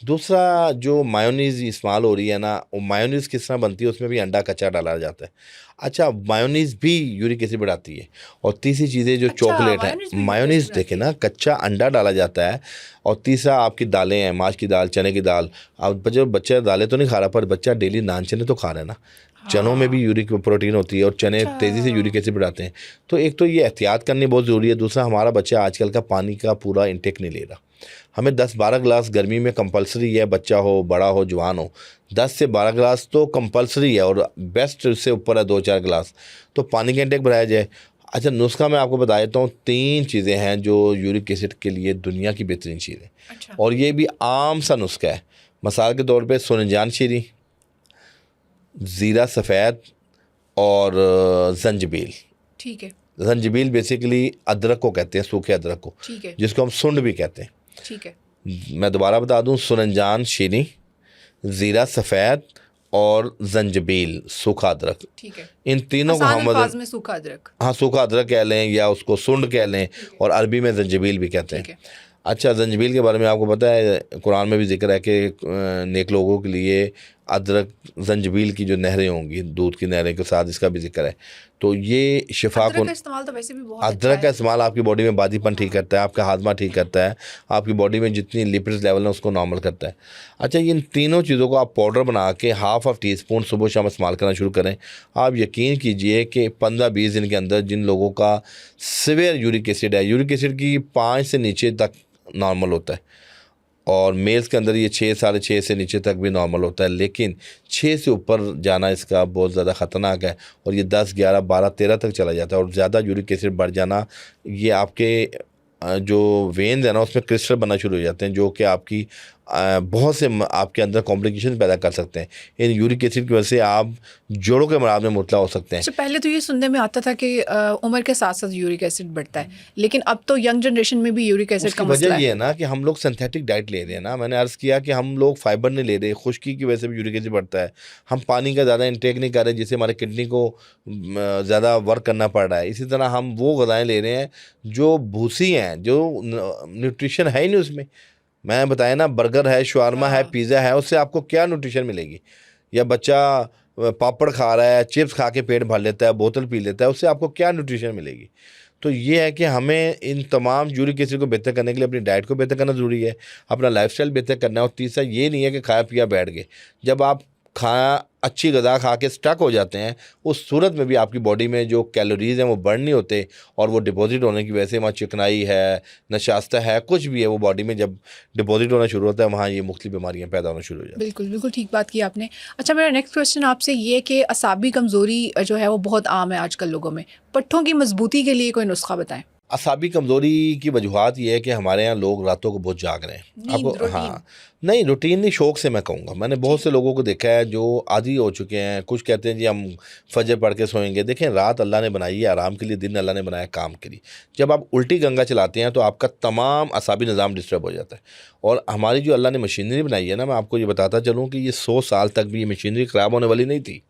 दूसरा जो मायोनीज़ इस्तेमाल हो रही है ना, वो मायोनीज़ किस तरह बनती है, उसमें भी अंडा कच्चा डाला जाता है। अच्छा, मायोनीज़ भी यूरिक एसिड बढ़ाती है। और तीसरी चीज़ें जो अच्छा, चॉकलेट है, मायोनीज भी यूरिक मायोनीज़ एसिड देखें बढ़ाती है। ना, कच्चा अंडा डाला जाता है। और तीसरा आपकी दालें हैं, माश की दाल, चने की दाल। अब जो बच्चा दालें तो नहीं खा रहा, पर बच्चा डेली नान चने तो खा रहा है ना। चनों में भी हाँ, यूरिक प्रोटीन होती है, और चने अच्छा, तेज़ी से यूरिक एसिड बढ़ाते हैं। तो एक तो ये एहतियात करनी बहुत ज़रूरी है। दूसरा, हमारा बच्चा आजकल का पानी का पूरा इंटेक नहीं ले रहा। हमें 10-12 गिलास गर्मी में कंपलसरी है, बच्चा हो, बड़ा हो, जवान हो, 10 से 12 गिलास तो कंपलसरी है, और बेस्ट उससे ऊपर है 2-4 गिलास। तो पानी का इंटेक बढ़ाया जाए। अच्छा, नुस्खा मैं आपको बता देता हूँ, 3 चीज़ें हैं जो यूरिक एसिड के लिए दुनिया की बेहतरीन चीज़ है, अच्छा, और ये भी आम सा नुस्खा है। मिसाल के तौर पे सोनजान शीरी, ज़ीरा सफ़ेद, और जंजबील। ठीक है, जंजबील बेसिकली अदरक को कहते हैं, सूखे अदरक को, ठीक है, जिसको हम सुंड भी कहते हैं। ठीक है, मैं दोबारा बता दूं, सुनंजान शीनी, ज़ीरा सफ़ेद, और जंजबील सूखा अदरक। ठीक है। इन तीनों को आसान हम अल्फाज में सूखा अदरक। हाँ, सूखा अदरक कह लें या उसको सुंड कह लें, और अरबी में जंजबील भी कहते हैं। ठीक है, अच्छा, जंजबील के बारे में आपको पता है, कुरान में भी जिक्र है कि नेक लोगों के लिए अदरक जंजबील की जो नहरें होंगी, दूध की नहरें के साथ इसका भी जिक्र है। तो ये शिफा अदरक को, का इस्तेमाल तो वैसे भी बहुत अच्छा अदरक का है। इस्तेमाल आपकी बॉडी में बादीपन ठीक करता है, आपका हाजमा ठीक करता है, आपकी बॉडी में जितनी लिपिड्स लेवल है उसको नॉर्मल करता है। अच्छा, इन तीनों चीज़ों को आप पाउडर बना के ½ टीस्पून सुबह शाम इस्तेमाल करना शुरू करें। आप यकीन कीजिए कि 15-20 दिन के अंदर जिन लोगों का सिवियर यूरिक एसिड है, यूरिक एसिड की 5 से नीचे तक नॉर्मल होता है, और मेल्स के अंदर ये 6, 6.5 से नीचे तक भी नॉर्मल होता है, लेकिन 6 से ऊपर जाना इसका बहुत ज़्यादा ख़तरनाक है और ये 10, 11, 12, 13 तक चला जाता है। और ज़्यादा यूरिक एसिड बढ़ जाना, ये आपके जो वेन्स है ना उसमें क्रिस्टल बनना शुरू हो जाते हैं, जो कि आपकी बहुत से आपके अंदर कॉम्प्लिकेशन पैदा कर सकते हैं। इन यूरिक एसिड की वजह से आप जोड़ों के मराज में मुबतला हो सकते हैं। अच्छा, पहले तो ये सुनने में आता था कि उम्र के साथ साथ यूरिक एसिड बढ़ता है, लेकिन अब तो यंग जनरेशन में भी यूरिक एसिड का उसकी मसला वजह ये है। है ना कि हम लोग सिंथेटिक डाइट ले रहे हैं ना। मैंने अर्ज़ किया कि हम लोग फाइबर नहीं ले रहे, खुश्की की वजह से भी यूरिक एसिड बढ़ता है। हम पानी का ज़्यादा इंटेक नहीं कर रहे, जिससे हमारे किडनी को ज़्यादा वर्क करना पड़ रहा है। इसी तरह हम वो ग़िज़ाएँ ले रहे हैं जो भूसी हैं, जो न्यूट्रिशन है ही नहीं उसमें। मैं बताया ना, बर्गर है, शवारमा है, पिज़्ज़ा है, उससे आपको क्या न्यूट्रिशन मिलेगी? या बच्चा पापड़ खा रहा है, चिप्स खा के पेट भर लेता है, बोतल पी लेता है, उससे आपको क्या न्यूट्रिशन मिलेगी? तो ये है कि हमें इन तमाम यूरिक एसिड को बेहतर करने के लिए अपनी डाइट को बेहतर करना ज़रूरी है, अपना लाइफस्टाइल बेहतर करना है। और तीसरा ये नहीं है कि खाया पिया बैठ गए। जब आप अच्छी ग़िज़ा खा के स्टक हो जाते हैं, उस सूरत में भी आपकी बॉडी में जो कैलोरीज़ हैं वो बर्न नहीं होते, और वो डिपॉजिट होने की वजह से वहाँ चिकनाई है, नशास्ता है, कुछ भी है, वो बॉडी में जब डिपॉजिट होना शुरू होता है, वहाँ ये मुख्तलिफ बीमारियाँ पैदा होना शुरू हो जाती हैं। बिल्कुल बिल्कुल ठीक बात की आपने। अच्छा, मेरा नेक्स्ट क्वेश्चन आपसे ये है कि असाबी कमज़ोरी जो है वो बहुत आम है आजकल लोगों में, पट्ठों की मजबूती के लिए कोई नुस्खा बताएं। असाबी कमज़ोरी की वजूहात ये है कि हमारे यहाँ लोग रातों को बहुत जाग रहे हैं। नींद, आपको रूटीन। हाँ, नहीं रूटीन नहीं, शौक से मैं कहूँगा। मैंने बहुत से लोगों को देखा है जो आदी हो चुके हैं। कुछ कहते हैं जी हम फजर पढ़ के सोएंगे। देखें, रात अल्लाह ने बनाई है आराम के लिए, दिन अल्लाह ने बनाया काम के लिए। जब आप उल्टी गंगा चलाते हैं तो आपका तमाम असाबी निज़ाम डिस्टर्ब हो जाता है। और हमारी जो अल्लाह ने मशीनरी बनाई है ना, मैं आपको ये बताता चलूँ कि ये 100 साल तक भी ये मशीनरी ख़राब होने वाली नहीं थी,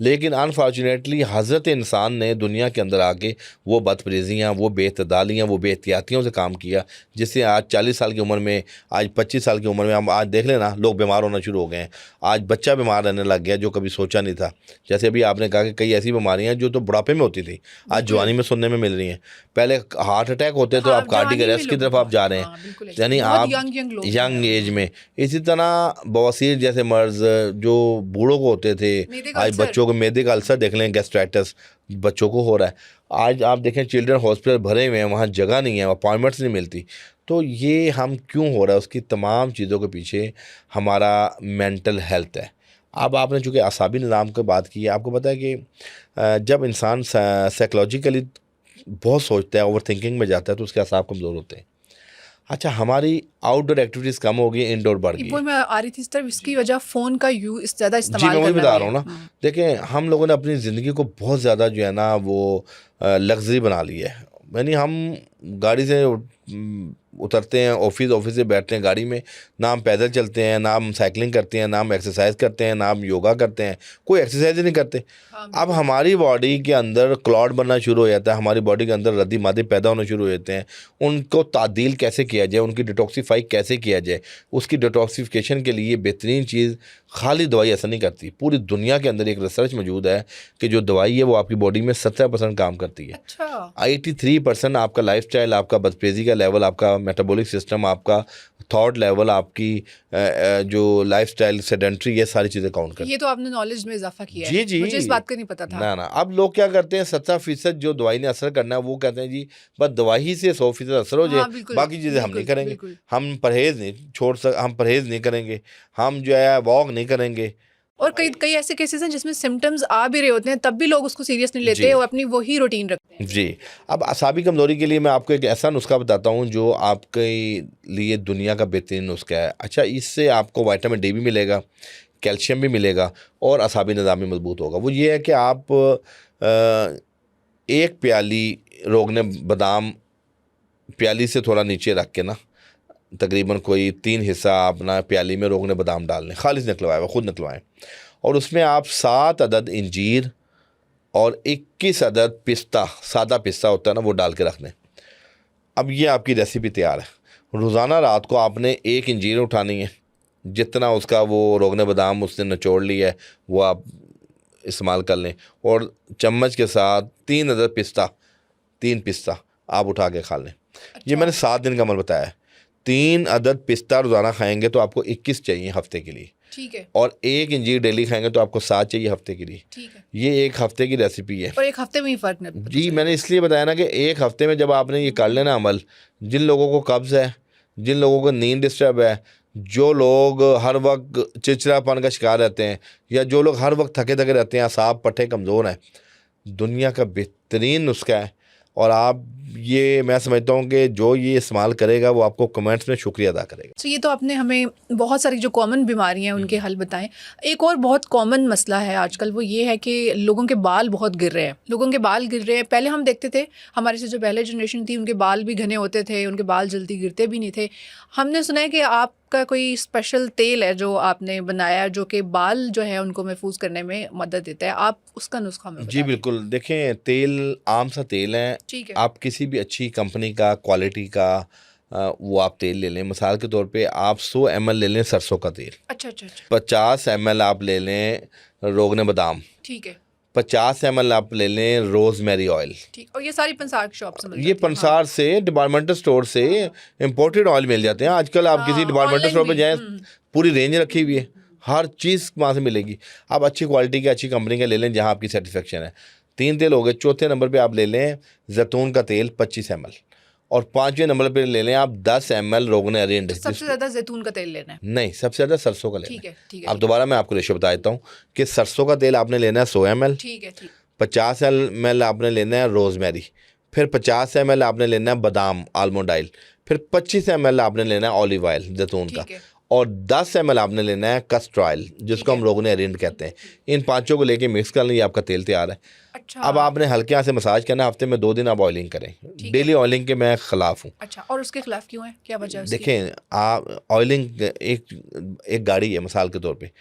लेकिन अनफॉर्चुनेटली हज़रत इंसान ने दुनिया के अंदर आके वो बदपरेजियाँ, वो बेतदालियाँ, वो बेहतियातियों से काम किया, जिससे आज 40 साल की उम्र में, आज 25 साल की उम्र में हम आज देख लेना लोग बीमार होना शुरू हो गए हैं। आज बच्चा बीमार रहने लग गया जो कभी सोचा नहीं था। जैसे अभी आपने कहा कि कई ऐसी बीमारियाँ जो तो बुढ़ापे में होती थी, आज जवानी में सुनने में मिल रही हैं। पहले हार्ट अटैक होते तो आप कार्डियक अरेस्ट की तरफ आप जा रहे हैं, यानी आप यंग एज में। इसी तरह बवासीर जैसे मर्ज जो बूढ़ों को होते थे, आज बच्चों को मैदे का अल्सर देख लें, गैस्ट्राइटिस बच्चों को हो रहा है। आज आप देखें चिल्ड्रन हॉस्पिटल भरे हुए हैं, वहाँ जगह नहीं है, अपॉइंटमेंट्स नहीं मिलती। तो ये हम क्यों हो रहा है, उसकी तमाम चीज़ों के पीछे हमारा मेंटल हेल्थ है। अब आपने चूँकि असाबी निज़ाम की बात की है, आपको पता है कि जब इंसान साइकोलॉजिकली बहुत सोचता है, ओवर थिंकिंग में जाता है, तो उसके असाब कमज़ोर होते हैं। अच्छा, हमारी आउटडोर एक्टिविटीज़ कम हो गई, इनडोर बढ़ गई। वो मैं आ रही थी इस तरफ, इसकी वजह फ़ोन का यूज़ ज़्यादा जी, इस्तेमाल मैं वही करना बता भी रहा हूँ है। ना। देखें, हम लोगों ने अपनी ज़िंदगी को बहुत ज़्यादा जो है ना वो लग्जरी बना ली है। यानी हम गाड़ी से उतरते हैं, ऑफिस से बैठते हैं गाड़ी में, ना हम पैदल चलते हैं, ना हम साइकिलिंग करते हैं, ना हम एक्सरसाइज करते हैं, ना हम योगा करते हैं, कोई एक्सरसाइज ही नहीं करते। अब हमारी बॉडी के अंदर क्लॉट बनना शुरू हो जाता है, हमारी बॉडी के अंदर रद्दी मादे पैदा होना शुरू हो जाते हैं। उनको तादील कैसे किया जाए, उनकी डिटॉक्सीफाई कैसे किया जाए, उसकी डिटॉक्सिफिकेशन के लिए बेहतरीन चीज़ खाली दवाई असर नहीं करती। पूरी दुनिया के अंदर एक रिसर्च मौजूद है कि जो दवाई है वो आपकी बॉडी में 70% काम करती है। अच्छा। 83% आपका लाइफस्टाइल, आपका बदपरेजी का लेवल, आपका मेटाबॉलिक सिस्टम, आपका थॉट लेवल, आपकी जो लाइफस्टाइल, सेडेंट्री, ये सारी चीज़ें काउंट करती हैं। ये तो आपने नॉलेज में इजाफा किया जी है। जी, मुझे इस बात का नहीं पता था। ना अब लोग क्या करते हैं, 70% जो दवाई ने असर करना है वो कहते हैं जी बस दवाई से 100% असर हो जाए, हाँ, बिल्कुल, बाकी चीज़ें हम नहीं बिल्कुल, करेंगे। बिल्कुल। हम परहेज़ नहीं करेंगे, हम जो है वॉक नहीं करेंगे। और कई कई ऐसे केसेस हैं जिसमें सिम्टम्स आ भी रहे होते हैं, तब भी लोग उसको सीरियस नहीं लेते जी। और अपनी वही रूटीन रखते हैं। जी, अब असाबी कमज़ोरी के लिए मैं आपको एक ऐसा नुस्खा बताता हूँ जो आपके लिए दुनिया का बेहतरीन नुस्खा है। अच्छा, इससे आपको विटामिन डी भी मिलेगा, कैल्शियम भी मिलेगा और असाबी निज़ाम भी मजबूत होगा। वो ये है कि आप एक प्याली रोगने बादाम प्याली से थोड़ा नीचे रख के ना, तकरीबन कोई 3 हिस्सा अपना प्याली में रोगने बादाम डाल लें, खालिस निकलवाएं, वो खुद निकलवाएं, और उसमें आप 7 अदद इंजीर और 21 अदद पिस्ता, सादा पिस्ता होता है ना, वो डाल के रख दें। अब ये आपकी रेसिपी तैयार है। रोज़ाना रात को आपने 1 इंजीर उठानी है, जितना उसका वो रोगने बादाम उसने निचोड़ लिया है वो आप इस्तेमाल कर लें, और चम्मच के साथ 3 अदद पिस्ता, 3 पिस्ता आप उठा के खा लें। ये मैंने 7 दिन का अमल बताया है। 3 अदद पिस्ता रोज़ाना खाएंगे तो आपको 21 चाहिए हफ्ते के लिए, ठीक है। और 1 इंजीर डेली खाएंगे तो आपको 7 चाहिए हफ्ते के लिए। ठीक है। ये 1 हफ्ते की रेसिपी है। और 1 हफ्ते में ही फ़र्क नहीं। जी, मैंने इसलिए बताया ना कि 1 हफ्ते में जब आपने ये कर लेना अमल, जिन लोगों को कब्ज़ है, जिन लोगों को नींद डिस्टर्ब है, जो लोग हर वक्त चिड़चिड़ापन का शिकार रहते हैं, या जो लोग हर वक्त थके थके रहते हैं, असाब पट्टे कमज़ोर हैं, दुनिया का बेहतरीन नुस्खा है। और आप ये, मैं समझता हूँ कि जो ये इस्तेमाल करेगा वो आपको कमेंट्स में शुक्रिया अदा करेगा। तो ये तो आपने हमें बहुत सारी जो कॉमन बीमारियां हैं उनके हल बताएं। एक और बहुत कॉमन मसला है आजकल, वो ये है कि लोगों के बाल बहुत गिर रहे हैं। लोगों के बाल गिर रहे हैं। पहले हम देखते थे, हमारे से जो पहले जनरेशन थी, उनके बाल भी घने होते थे, उनके बाल जल्दी गिरते भी नहीं थे। हमने सुना है कि आपका कोई स्पेशल तेल है जो आपने बनाया, जो कि बाल जो है उनको महफूज करने में मदद देता है। आप उसका नुस्खा हमें जी बताएं। बिल्कुल, देखें, तेल आम सा तेल है। ठीक है। आप किसी भी अच्छी कंपनी का, क्वालिटी का वो आप तेल ले लें। मिसाल के तौर पे आप 100 ml ले लें सरसों का तेल, अच्छा अच्छा अच्छा। 50 ml आप ले लें रोगन बादाम, ठीक है। 50 ml आप ले लें रोज़मेरी ऑयल। ठीक। और ये सारी पंसार की शॉप से मिल ये जाती है? पंसार से, डिपार्टमेंटल स्टोर से इम्पोर्टेड ऑयल मिल जाते हैं। आजकल आप किसी हाँ, डिपार्टमेंटल ऑनलाइन स्टोर पे भी। जाएं, पूरी रेंज रखी हुई है, हर चीज़ वहाँ से मिलेगी। आप अच्छी क्वालिटी के, अच्छी कंपनी के ले लें जहाँ आपकी सेटिस्फेक्शन है। 3 तेल हो गए। चौथे नंबर पे आप ले लें जैतून का तेल 25 ml, और 5वें नंबर पे ले लें आप 10 ml रोगन अरिंड। तो सबसे ज़्यादा जैतून का तेल लेना है? नहीं, सबसे ज़्यादा सरसों का लेना ठीक है। है ठीक है। अब दोबारा मैं आपको रेशो बता देता हूँ कि सरसों का तेल आपने लेना है 100 ml, ठीक है ठीक। 50 ml आपने लेना है रोज़मेरी, फिर 50 ml आपने लेना है बादाम आलमंड ऑयल, फिर 25 ml आपने लेना है ऑलिव ऑयल जैतून का, ठीक है। और 10 ml आपने लेना है कस्टर ऑयल, जिसको हम रोगन अरिंड कहते हैं। इन पांचों को लेके मिक्स कर लें, ये आपका तेल तैयार है। अच्छा। अब आपने हल्के हाथ से मसाज करना है। हफ्ते में 2 दिन आप ऑयलिंग करें। डेली ऑयलिंग के मैं खिलाफ हूँ। अच्छा, और उसके खिलाफ क्यों है? क्या वजह है उसकी? देखें, आप ऑयलिंग एक गाड़ी है, मिसाल के तौर पे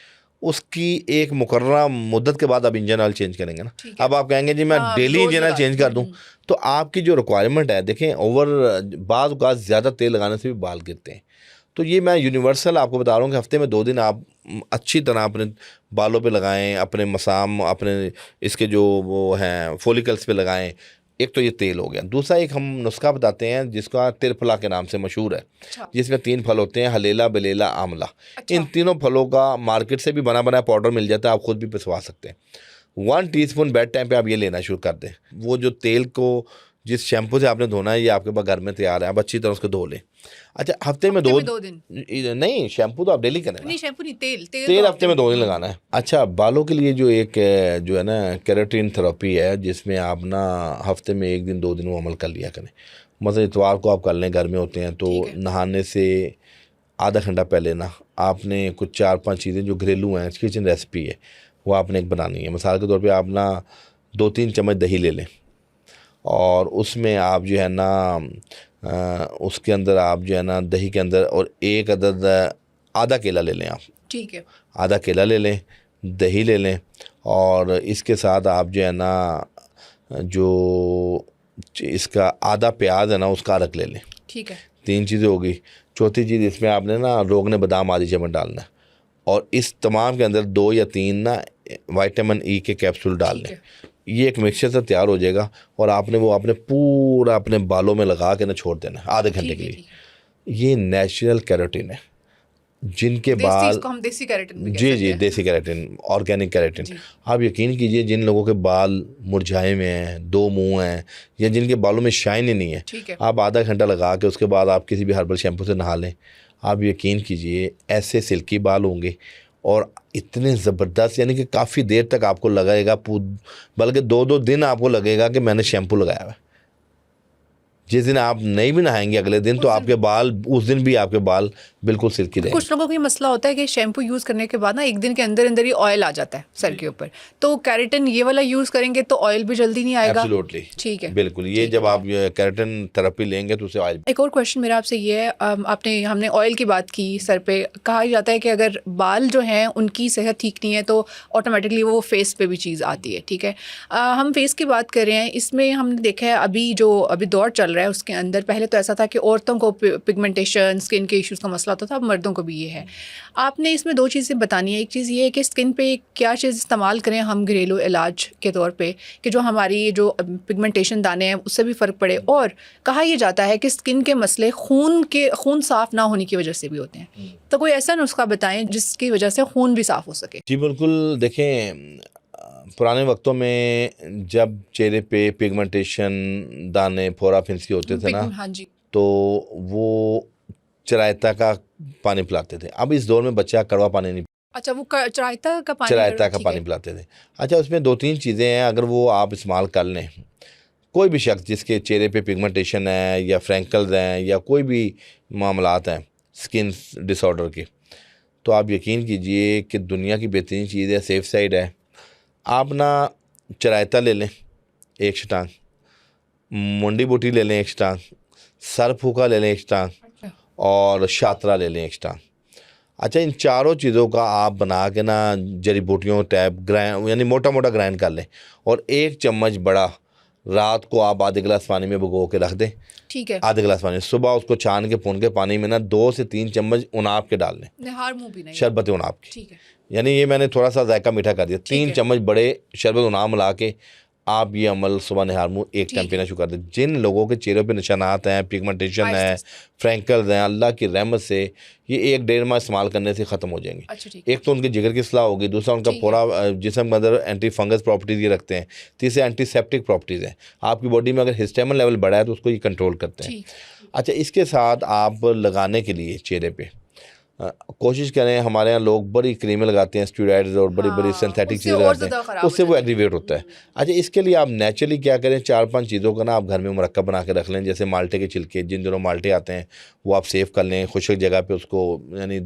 उसकी एक मुकर्ररा मुद्दत के बाद आप इंजन ऑयल चेंज करेंगे ना। ठीक है। अब आप कहेंगे जी मैं हाँ, डेली रोज इंजन ऑयल लगा चेंज कर दूं, तो आपकी जो रिक्वायरमेंट है, देखें, बाज़ औक़ात ज़्यादा तेल लगाने से भी बाल गिरते हैं। तो ये मैं यूनिवर्सल आपको बता रहा हूँ कि हफ्ते में 2 दिन आप अच्छी तरह अपने बालों पे लगाएं, अपने मसाम, अपने इसके जो वो हैं फॉलिकल्स पे लगाएं। एक तो ये तेल हो गया। दूसरा एक हम नुस्खा बताते हैं जिसका तिरफला के नाम से मशहूर है, अच्छा। जिसमें 3 फल होते हैं, हलेला, बेलेला, आंवला। अच्छा। इन तीनों फलों का मार्केट से भी बना बनाया पाउडर मिल जाता है, आप खुद भी पिसवा सकते हैं। 1 टीस्पून बेड टाइम पे आप ये लेना शुरू कर दें। वो जो तेल को जिस शैम्पू से आपने धोना है, ये आपके पास घर में तैयार है, आप अच्छी तरह उसको धो लें। अच्छा, हफ्ते में 2 दिन? नहीं, शैम्पू तो आप डेली करें ना। नहीं, शैम्पू नहीं, तेल तेल तो हफ्ते में 2 दिन लगाना है। अच्छा, बालों के लिए जो एक जो है ना केराटिन थेरेपी है, जिसमें आप ना हफ्ते में 1 दिन 2 दिन वो अमल कर लिया करें। मतलब इतवार को आप कर लें, घर में होते हैं तो नहाने से आधा घंटा पहले ना आपने कुछ 4-5 चीज़ें जो घरेलू हैं, किचन रेसिपी है, वो आपने एक बनानी है। मिसाल के तौर पे आप ना 2-3 चम्मच दही ले लें, और उसमें आप जो है ना उसके अंदर आप जो है ना दही के अंदर और एक अदद आधा केला ले लें आप। ठीक है। आधा केला ले लें, दही ले लें, और इसके साथ आप जो है ना जो इसका आधा प्याज है ना उसका अरक ले लें। ठीक है। 3 चीज़ें हो गई। चौथी चीज़ इसमें आपने ना रोगन बादाम आधी चम्मच डालना है, और इस तमाम के अंदर 2 या 3 ना विटामिन ई के कैप्सूल डाल लें। ये एक मिक्सचर से तैयार हो जाएगा, और आपने वो अपने पूरा अपने बालों में लगा के ना छोड़ देना है आधे घंटे के लिए। ये नेचुरल केराटिन है, जिनके बाल, इसको हम देसी केराटिन भी कह जी सकते जी, हैं। देसी केराटिन, ऑर्गेनिक केराटिन। आप यकीन कीजिए, जिन लोगों के बाल मुरझाए हुए हैं, 2 मुंह हैं, या जिनके बालों में शाइन ही नहीं है, ठीक है। आप आधा घंटा लगा के उसके बाद आप किसी भी हर्बल शैम्पू से नहा लें, आप यकीन कीजिए ऐसे सिल्की बाल होंगे, और इतने ज़बरदस्त, यानी कि काफ़ी देर तक आपको लगेगा, बल्कि 2-2 दिन आपको लगेगा कि मैंने शैम्पू लगाया हुआ है। जिस दिन आप नहीं भी नहाएंगे अगले दिन, तो आपके बाल उस दिन भी आपके बाल बिल्कुल सिल्की रहेंगे। कुछ लोगों को ये मसला होता है कि शैम्पू यूज़ करने के बाद ना 1 दिन के अंदर अंदर ही ऑयल आ जाता है सर के ऊपर, तो केराटिन ये वाला यूज़ करेंगे तो ऑयल भी जल्दी नहीं आएगा? एब्सोल्युटली, ठीक है, बिल्कुल। ये जब आप केराटिन थेरेपी लेंगे तो उसे ऑयल। एक और क्वेश्चन मेरा आपसे ये है, हमने ऑयल की बात की सर पे, कहा जाता है कि अगर बाल जो हैं उनकी सेहत ठीक नहीं है तो ऑटोमेटिकली वो फेस पे भी चीज़ आती है। ठीक है, हम फेस की बात कर रहे हैं, इसमें हमने देखा है अभी दौर चल रहा है उसके अंदर, पहले तो ऐसा था कि औरतों को पिगमेंटेशन, स्किन के इश्यूज़ का मसला होता था, अब मर्दों को भी ये है। आपने इसमें 2 चीज़ें बतानी है। एक चीज़ ये है कि स्किन पे क्या चीज़ इस्तेमाल करें हम घरेलू इलाज के तौर पे कि जो हमारी जो पिगमेंटेशन दाने हैं उससे भी फ़र्क पड़े, और कहा यह जाता है कि स्किन के मसले खून साफ़ ना होने की वजह से भी होते हैं, तो कोई ऐसा नुस्खा बताएं जिसकी वजह से खून भी साफ़ हो सके। जी बिल्कुल, देखें, पुराने वक्तों में जब चेहरे पे पिगमेंटेशन, दाने, फोड़ा फिंसी होते थे ना, हाँ जी, तो वो चरायता का पानी पिलाते थे। अब इस दौर में बच्चा कड़वा पानी नहीं, अच्छा वो चरायता का पानी, चरायता का ठीक पानी है। पिलाते थे। अच्छा, उसमें 2-3 चीज़ें हैं, अगर वो आप इस्तेमाल कर लें, कोई भी शख्स जिसके चेहरे पे पिगमेंटेशन है या फ्रैंकल्स हैं या कोई भी मामलात हैं स्किन डिसऑर्डर के, तो आप यकीन कीजिए कि दुनिया की बेहतरीन चीज़ है, सेफ साइड है। आप ना चरायता ले लें 1 शटांग, मुंडी बूटी ले लें 1 शटांग, सर फूका ले लें 1 शटांग अच्छा और शात्रा ले लें 1 शटांग। अच्छा, इन चारों चीज़ों का आप बना के ना जड़ी बूटियों टैप ग्राइंड, यानी मोटा मोटा ग्राइंड कर लें, और 1 चम्मच बड़ा रात को आप आधे गिलास पानी में भिगो के रख दें। ठीक है। आधे गिलास पानी, सुबह उसको छान के भून के पानी में ना 2 से 3 चम्मच उनाब के डाल लें, निहार मुंह भी नहीं, शरबत उनाब की। ठीक है। यानी ये मैंने थोड़ा सा जायका मीठा कर दिया। 3 है। चम्मच बड़े शरबत उनाब मिला के आप ये अमल सुबह निहार मुँह 1 टाइम ठीक पीना शुरू कर दें। जिन लोगों के चेहरे पे निशानात हैं, पिगमेंटेशन है, आहिस्ते फ्रैंकल्स हैं, अल्लाह की रहमत से ये 1-1.5 माह इस्तेमाल करने से ख़त्म हो जाएंगे। अच्छा ठीक है। एक तो उनके जिगर की इस्लाह होगी, दूसरा उनका ठीक है। पूरा जिस्म के अंदर एंटी फंगस प्रॉपर्टीज़ ये रखते हैं, तीसरे एंटीसेप्टिक प्रॉपर्टीज़ हैं। आपकी बॉडी में अगर हिस्टामिन लेवल बढ़ा है तो उसको ये कंट्रोल करते हैं। ठीक। अच्छा, इसके साथ आप लगाने के लिए चेहरे पे कोशिश करें, हमारे यहाँ लोग बड़ी क्रीमें लगाते हैं, स्टेरॉइड्स और बड़ी बड़ी हाँ, सिंथेटिक उससे चीज़ें और लगाते ज़्यादा हैं, खराब हो उससे वो जाता है। एग्रीवेट होता है। अच्छा, इसके लिए आप नेचुरली क्या करें, 4-5 चीज़ों का ना आप घर में मुरक्कब बना के रख लें। जैसे माल्टे के छिलके, जिन दिनों माल्टे आते हैं वो आप सेव कर लें, खुशक जगह पे उसको यानी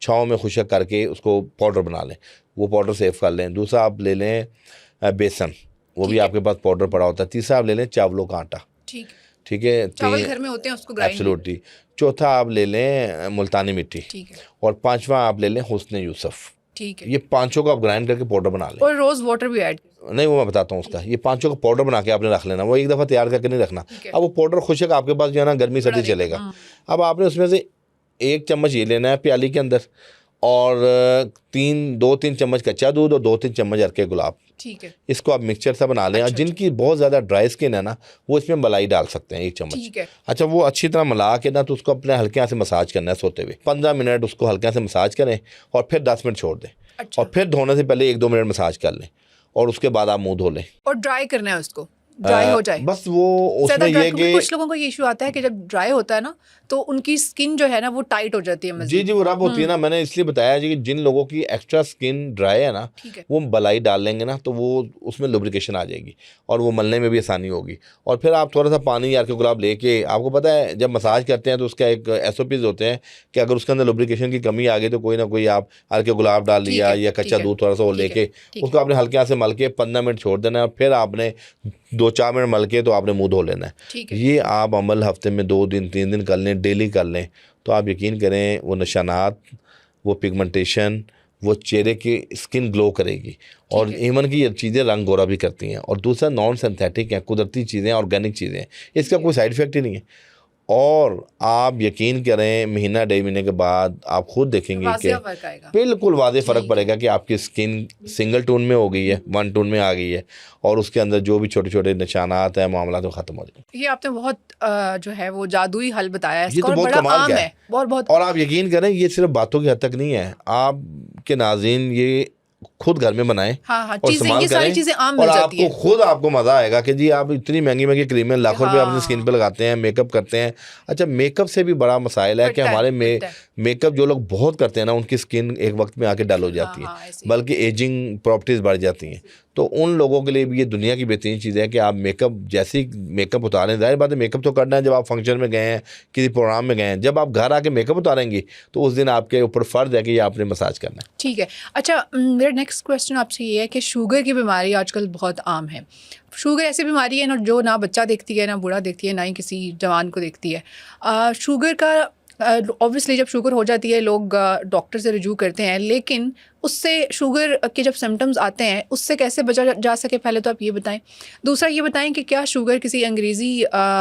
छाँव में खुशक करके उसको पाउडर बना लें, वो पाउडर सेव कर लें। दूसरा आप ले लें बेसन, वो भी ठीक है। आपके पास पाउडर पड़ा होता है। तीसरा आप ले लें चावलों का आटा, ठीक। ठीक है। चावल घर में होते हैं, उसको ग्राइंड। एब्सोल्युटली। चौथा आप ले लें मुल्तानी मिट्टी, ठीक है। और 5वां आप ले लें हुस्न यूसुफ। ठीक है। ये 5 को आप ग्राइंड करके पाउडर बना लें। और रोज वाटर भी ऐड। नहीं, वो मैं बताता हूँ उसका। ये 5 का पाउडर बना के आपने रख लेना, वो एक दफ़ा तैयार करके नहीं रखना। ठीक है। अब वो पाउडर खुशक आपके पास जो है ना गर्मी सर्दी रहेगा। चलेगा। अब आपने उसमें से 1 चम्मच ये लेना है प्याली के अंदर, और 2-3 चम्मच कच्चा दूध और 2-3 चम्मच अरके गुलाब। ठीक है। इसको आप मिक्सचर सा बना लें। और अच्छा, जिनकी बहुत ज़्यादा ड्राई स्किन है ना, वो इसमें मलाई डाल सकते हैं 1 चम्मच। ठीक है। अच्छा, वो अच्छी तरह मिला के ना तो उसको अपने हल्के हाथ से मसाज करना है सोते हुए। 15 मिनट उसको हल्के हाथ से मसाज करें और फिर 10 मिनट छोड़ दें। अच्छा। और फिर धोने से पहले 1-2 मिनट मसाज कर लें, और उसके बाद आप मुंह धो लें। और ड्राई करना है उसको, ड्राई हो जाए बस वो उसमें ज़्यादा ये ड्राई, क्योंकि कि कुछ लोगों को ये इशू आता है कि जब ड्राई होता है ना तो उनकी स्किन जो है ना वो टाइट हो जाती है जी मज़ीद। जी वो रब होती है ना। मैंने इसलिए बताया जी कि जिन लोगों की एक्स्ट्रा स्किन ड्राई है ना, ठीक है। वो मलाई डाल लेंगे ना तो वो उसमें लुब्रिकेशन आ जाएगी और वो मलने में भी आसानी होगी। और फिर आप थोड़ा सा पानी या अर्के गुलाब लेके, आपको पता है जब मसाज करते हैं तो उसका एक SOPs होते हैं कि अगर उसके अंदर लुब्रिकेशन की कमी आ गई तो कोई ना कोई आप अर्के गुलाब डाल ठीक लिया है, या ठीक कच्चा है, दूध थोड़ा सा वो ठीक है, लेके ठीक उसको आपने हल्के हाथ से मल के 15 मिनट छोड़ देना है, और फिर आपने 2-4 मिनट मल के तो आपने मुँह धो लेना है। ठीक है। ये आप अमल हफ्ते में 2 दिन 3 दिन कर लें, डेली कर लें, तो आप यकीन करें वो निशानात, वो पिगमेंटेशन, वो चेहरे की स्किन ग्लो करेगी। और इवन की ये चीज़ें रंग गोरा भी करती हैं। और दूसरा नॉन सिंथेटिक हैं, कुदरती चीज़ें, ऑर्गेनिक चीज़ें हैं, इसका कोई साइड इफ़ेक्ट ही नहीं है। और आप यकीन करें महीना 1.5 महीने के बाद आप खुद देखेंगे कि वाज़ेह फ़र्क आएगा। बिल्कुल वाज़ेह फ़र्क पड़ेगा कि आपकी स्किन सिंगल टोन में हो गई है, 1 टोन में आ गई है, और उसके अंदर जो भी छोटे छोटे निशानात हैं, मामला तो ख़त्म हो जाए। ये आपने बहुत जो है वो जादुई हल बताया है ये इसका, तो और बहुत बड़ा कमाल आम का है, बहुत बहुत। और आप यकीन करें ये सिर्फ बातों की हद तक नहीं है। आपके नाज़रीन ये खुद घर में बनाएं हाँ हाँ, और चीज़ें, इस्तेमाल ये सारी करें, चीज़ें आम और मिल जाती आपको है। खुद आपको मज़ा आएगा कि जी आप इतनी महंगी महंगी क्रीमें लाखों रुपए अपनी स्किन पे लगाते हैं, मेकअप करते हैं। अच्छा, मेकअप से भी बड़ा मसाइल है कि पिटता है, हमारे पिटता है। मेकअप जो लोग बहुत करते हैं ना, उनकी स्किन एक वक्त में आके डल हो जाती है, हाँ, ऐसे ही। बल्कि एजिंग प्रॉपर्टीज़ बढ़ जाती हैं। तो उन लोगों के लिए भी ये दुनिया की बेहतरीन चीज़ है कि आप मेकअप, जैसे ही मेकअप उतारें, ज़ाहिर बात है मेकअप तो करना है जब आप फंक्शन में गए हैं, किसी प्रोग्राम में गए हैं, जब आप घर आके मेकअप उतारेंगी तो उस दिन आपके ऊपर फ़र्ज़ है कि ये आपने मसाज करना है। ठीक है। अच्छा, मेरा नेक्स्ट क्वेश्चन आपसे ये है कि शुगर की बीमारी आजकल बहुत आम है। शुगर ऐसी बीमारी है ना जो ना बच्चा देखती है, ना बूढ़ा देखती है, ना ही किसी जवान को देखती है। शुगर का ऑब्वियसली जब शुगर हो जाती है लोग डॉक्टर से रुजू करते हैं, लेकिन उससे शुगर के जब सिम्टम्स आते हैं उससे कैसे बचा जा सके, पहले तो आप ये बताएं। दूसरा ये बताएं कि क्या शुगर किसी अंग्रेज़ी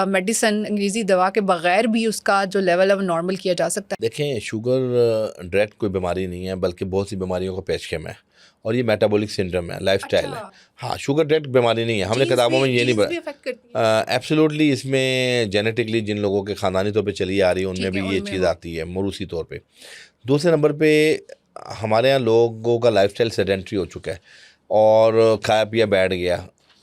मेडिसन, अंग्रेज़ी दवा के बग़ैर भी उसका जो लेवल है वो नॉर्मल किया जा सकता है? देखें, शुगर डायरेक्ट कोई बीमारी नहीं है, बल्कि बहुत सी बीमारियों का पेशकम है, और ये मेटाबॉलिक सिंड्रोम है, लाइफस्टाइल है। हाँ, शुगर डायरेक्ट बीमारी नहीं है, हमने किताबों में ये नहीं बताया। एब्सोल्युटली इसमें जेनेटिकली जिन लोगों के ख़ानदानी तौर पे चली आ रही है उनमें भी ये चीज़ आती है, मौरूसी तौर पे। दूसरे नंबर पे हमारे यहाँ लोगों का लाइफस्टाइल सेडेंट्री हो चुका है, और खाया पिया बैठ गया,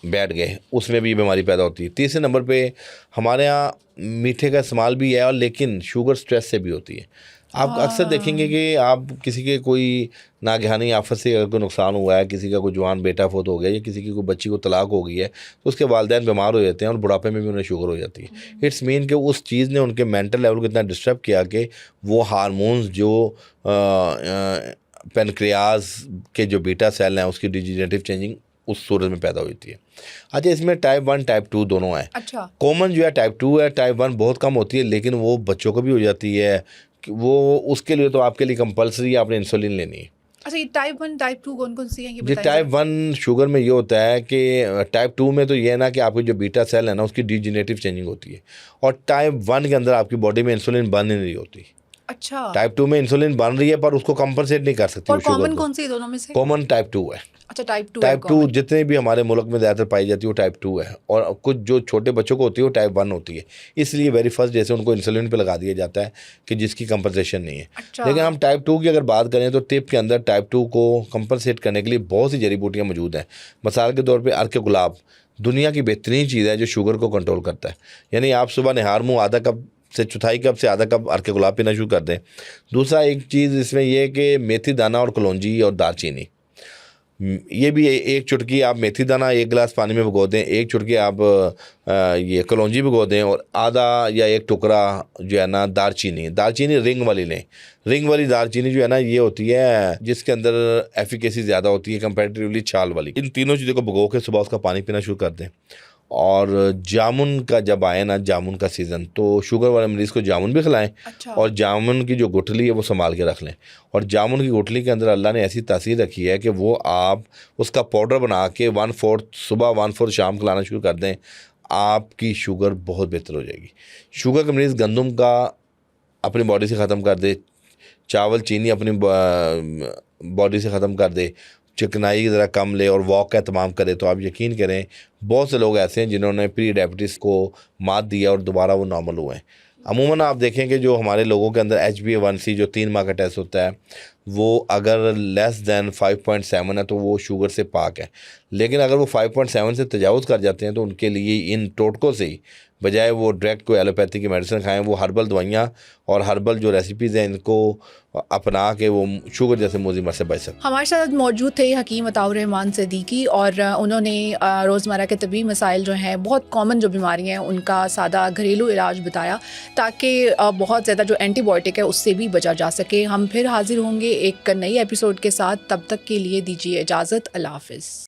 बैठ गए, उसमें भी ये बीमारी पैदा होती है। तीसरे नंबर पे हमारे यहाँ मीठे का इस्तेमाल भी है, और लेकिन शुगर स्ट्रेस से भी होती है। आप अक्सर देखेंगे कि आप किसी के कोई नागहानी आफत से अगर कोई नुकसान हुआ है, किसी का कोई जवान बेटा फोत हो गया या किसी की कोई बच्ची को तलाक हो गई है, तो उसके वालिदैन बीमार हो जाते हैं और बुढ़ापे में भी उन्हें शुगर हो जाती है। इट्स मीन कि उस चीज़ ने उनके मेंटल लेवल को इतना डिस्टर्ब किया कि वो हार्मोन्स जो पेनक्रियाज के जो बीटा सेल हैं उसकी डिजेनरेटिव चेंजिंग उस सूरत में पैदा होती है। अच्छा, इसमें टाइप 1 टाइप 2 दोनों है। अच्छा, कॉमन जो है टाइप 2 है, टाइप 1 बहुत कम होती है, लेकिन वो बच्चों को भी हो जाती है। वो उसके लिए तो आपके लिए कंपलसरी आपने इंसुलिन लेनी है। अच्छा, ये टाइप 1 टाइप 2 कौन कौन सी हैं ये जी, बताइए टाइप 1 शुगर में ये होता है कि टाइप 2 में तो ये है ना कि आपकी जो बीटा सेल है ना उसकी डिजेनरेटिव चेंजिंग होती है, और टाइप 1 के अंदर आपकी बॉडी में इंसुलिन बन ही नहीं होती। अच्छा, टाइप 2 में इंसुलिन बन रही है पर उसको कंपनसेट नहीं कर सकती। और कॉमन कौन सी है दोनों में से? कॉमन टाइप 2 है। अच्छा, टाइप 2 टाइप 2 जितने भी हमारे मुल्क में ज़्यादातर पाई जाती है वो टाइप 2 है, और कुछ जो छोटे बच्चों को होती है वो टाइप 1 होती है। इसलिए वेरी फर्स्ट जैसे उनको इंसुलिन पे लगा दिया जाता है कि जिसकी कंपनसेशन नहीं है। अच्छा। लेकिन हम टाइप 2 की अगर बात करें तो टिप के अंदर टाइप 2 को कंपनसेट करने के लिए बहुत सी जड़ी बूटियाँ मौजूद हैं। मिसाल के तौर पर अर्क गुलाब दुनिया की बेहतरीन चीज़ है जो शुगर को कंट्रोल करता है। यानी आप सुबह निहार मुँह आधा कप से चौथाई कप से आधा कप अर्क गुलाब पीना शुरू कर दें। दूसरा एक चीज़ इसमें यह है कि मेथी दाना और कलौंजी और दालचीनी, ये भी एक चुटकी आप मेथी दाना 1 गिलास पानी में भिगो दें, 1 चुटकी आप ये कलौंजी भिगो दें, और आधा या 1 टुकड़ा जो है ना दालचीनी रिंग वाली लें। रिंग वाली दालचीनी जो है ना ये होती है जिसके अंदर एफिकेसी ज़्यादा होती है कंपैरेटिवली छाल वाली। इन तीनों चीज़ों को भिगो के सुबह उसका पानी पीना शुरू कर दें। और जामुन का जब आए ना जामुन का सीज़न, तो शुगर वाले मरीज़ को जामुन भी खिलाएं। अच्छा। और जामुन की जो गुठली है वो संभाल के रख लें। और जामुन की गुठली के अंदर अल्लाह ने ऐसी तासीर रखी है कि वो आप उसका पाउडर बना के 1/4 सुबह 1/4 शाम खिलाना शुरू कर दें, आपकी शुगर बहुत बेहतर हो जाएगी। शुगर का मरीज़ गंदम का अपनी बॉडी से ख़त्म कर दे, चावल चीनी अपनी बॉडी से ख़त्म कर दे, चिकनाई ज़रा कम ले और वॉक का एहतमाम करे, तो आप यकीन करें बहुत से लोग ऐसे हैं जिन्होंने प्री डायबिटीज़ को मात दिया और दोबारा वो नॉर्मल हुए हैं। अमूमन आप देखें कि जो हमारे लोगों के अंदर HbA1c जो 3 माह का टेस्ट होता है वो अगर लेस दैन 5.7 है तो वो शुगर से पाक है। लेकिन अगर वो 5.7 से तजावुज़ कर जाते हैं तो उनके लिए इन टोटकों से ही बजाय वो डायरेक्ट कोई एलोपैथी की मेडिसिन खाएं, वो हर्बल दवाइयाँ और हर्बल जो रेसिपीज़ हैं इनको अपना के वो शुगर जैसे मुज़िमत से बच सकते हैं। हमारे साथ मौजूद थे हकीम अताउर रहमान सिद्दीकी, और उन्होंने रोज़मर्रा के तबी मसाइल जो हैं, बहुत कॉमन जो बीमारियाँ हैं उनका सादा घरेलू इलाज बताया ताकि बहुत ज़्यादा जो एंटीबायोटिक है उससे भी बचा जा सके। हम फिर हाजिर होंगे एक नई एपिसोड के साथ, तब तक के लिए दीजिए इजाज़त। अल्लाह हाफ़िज़।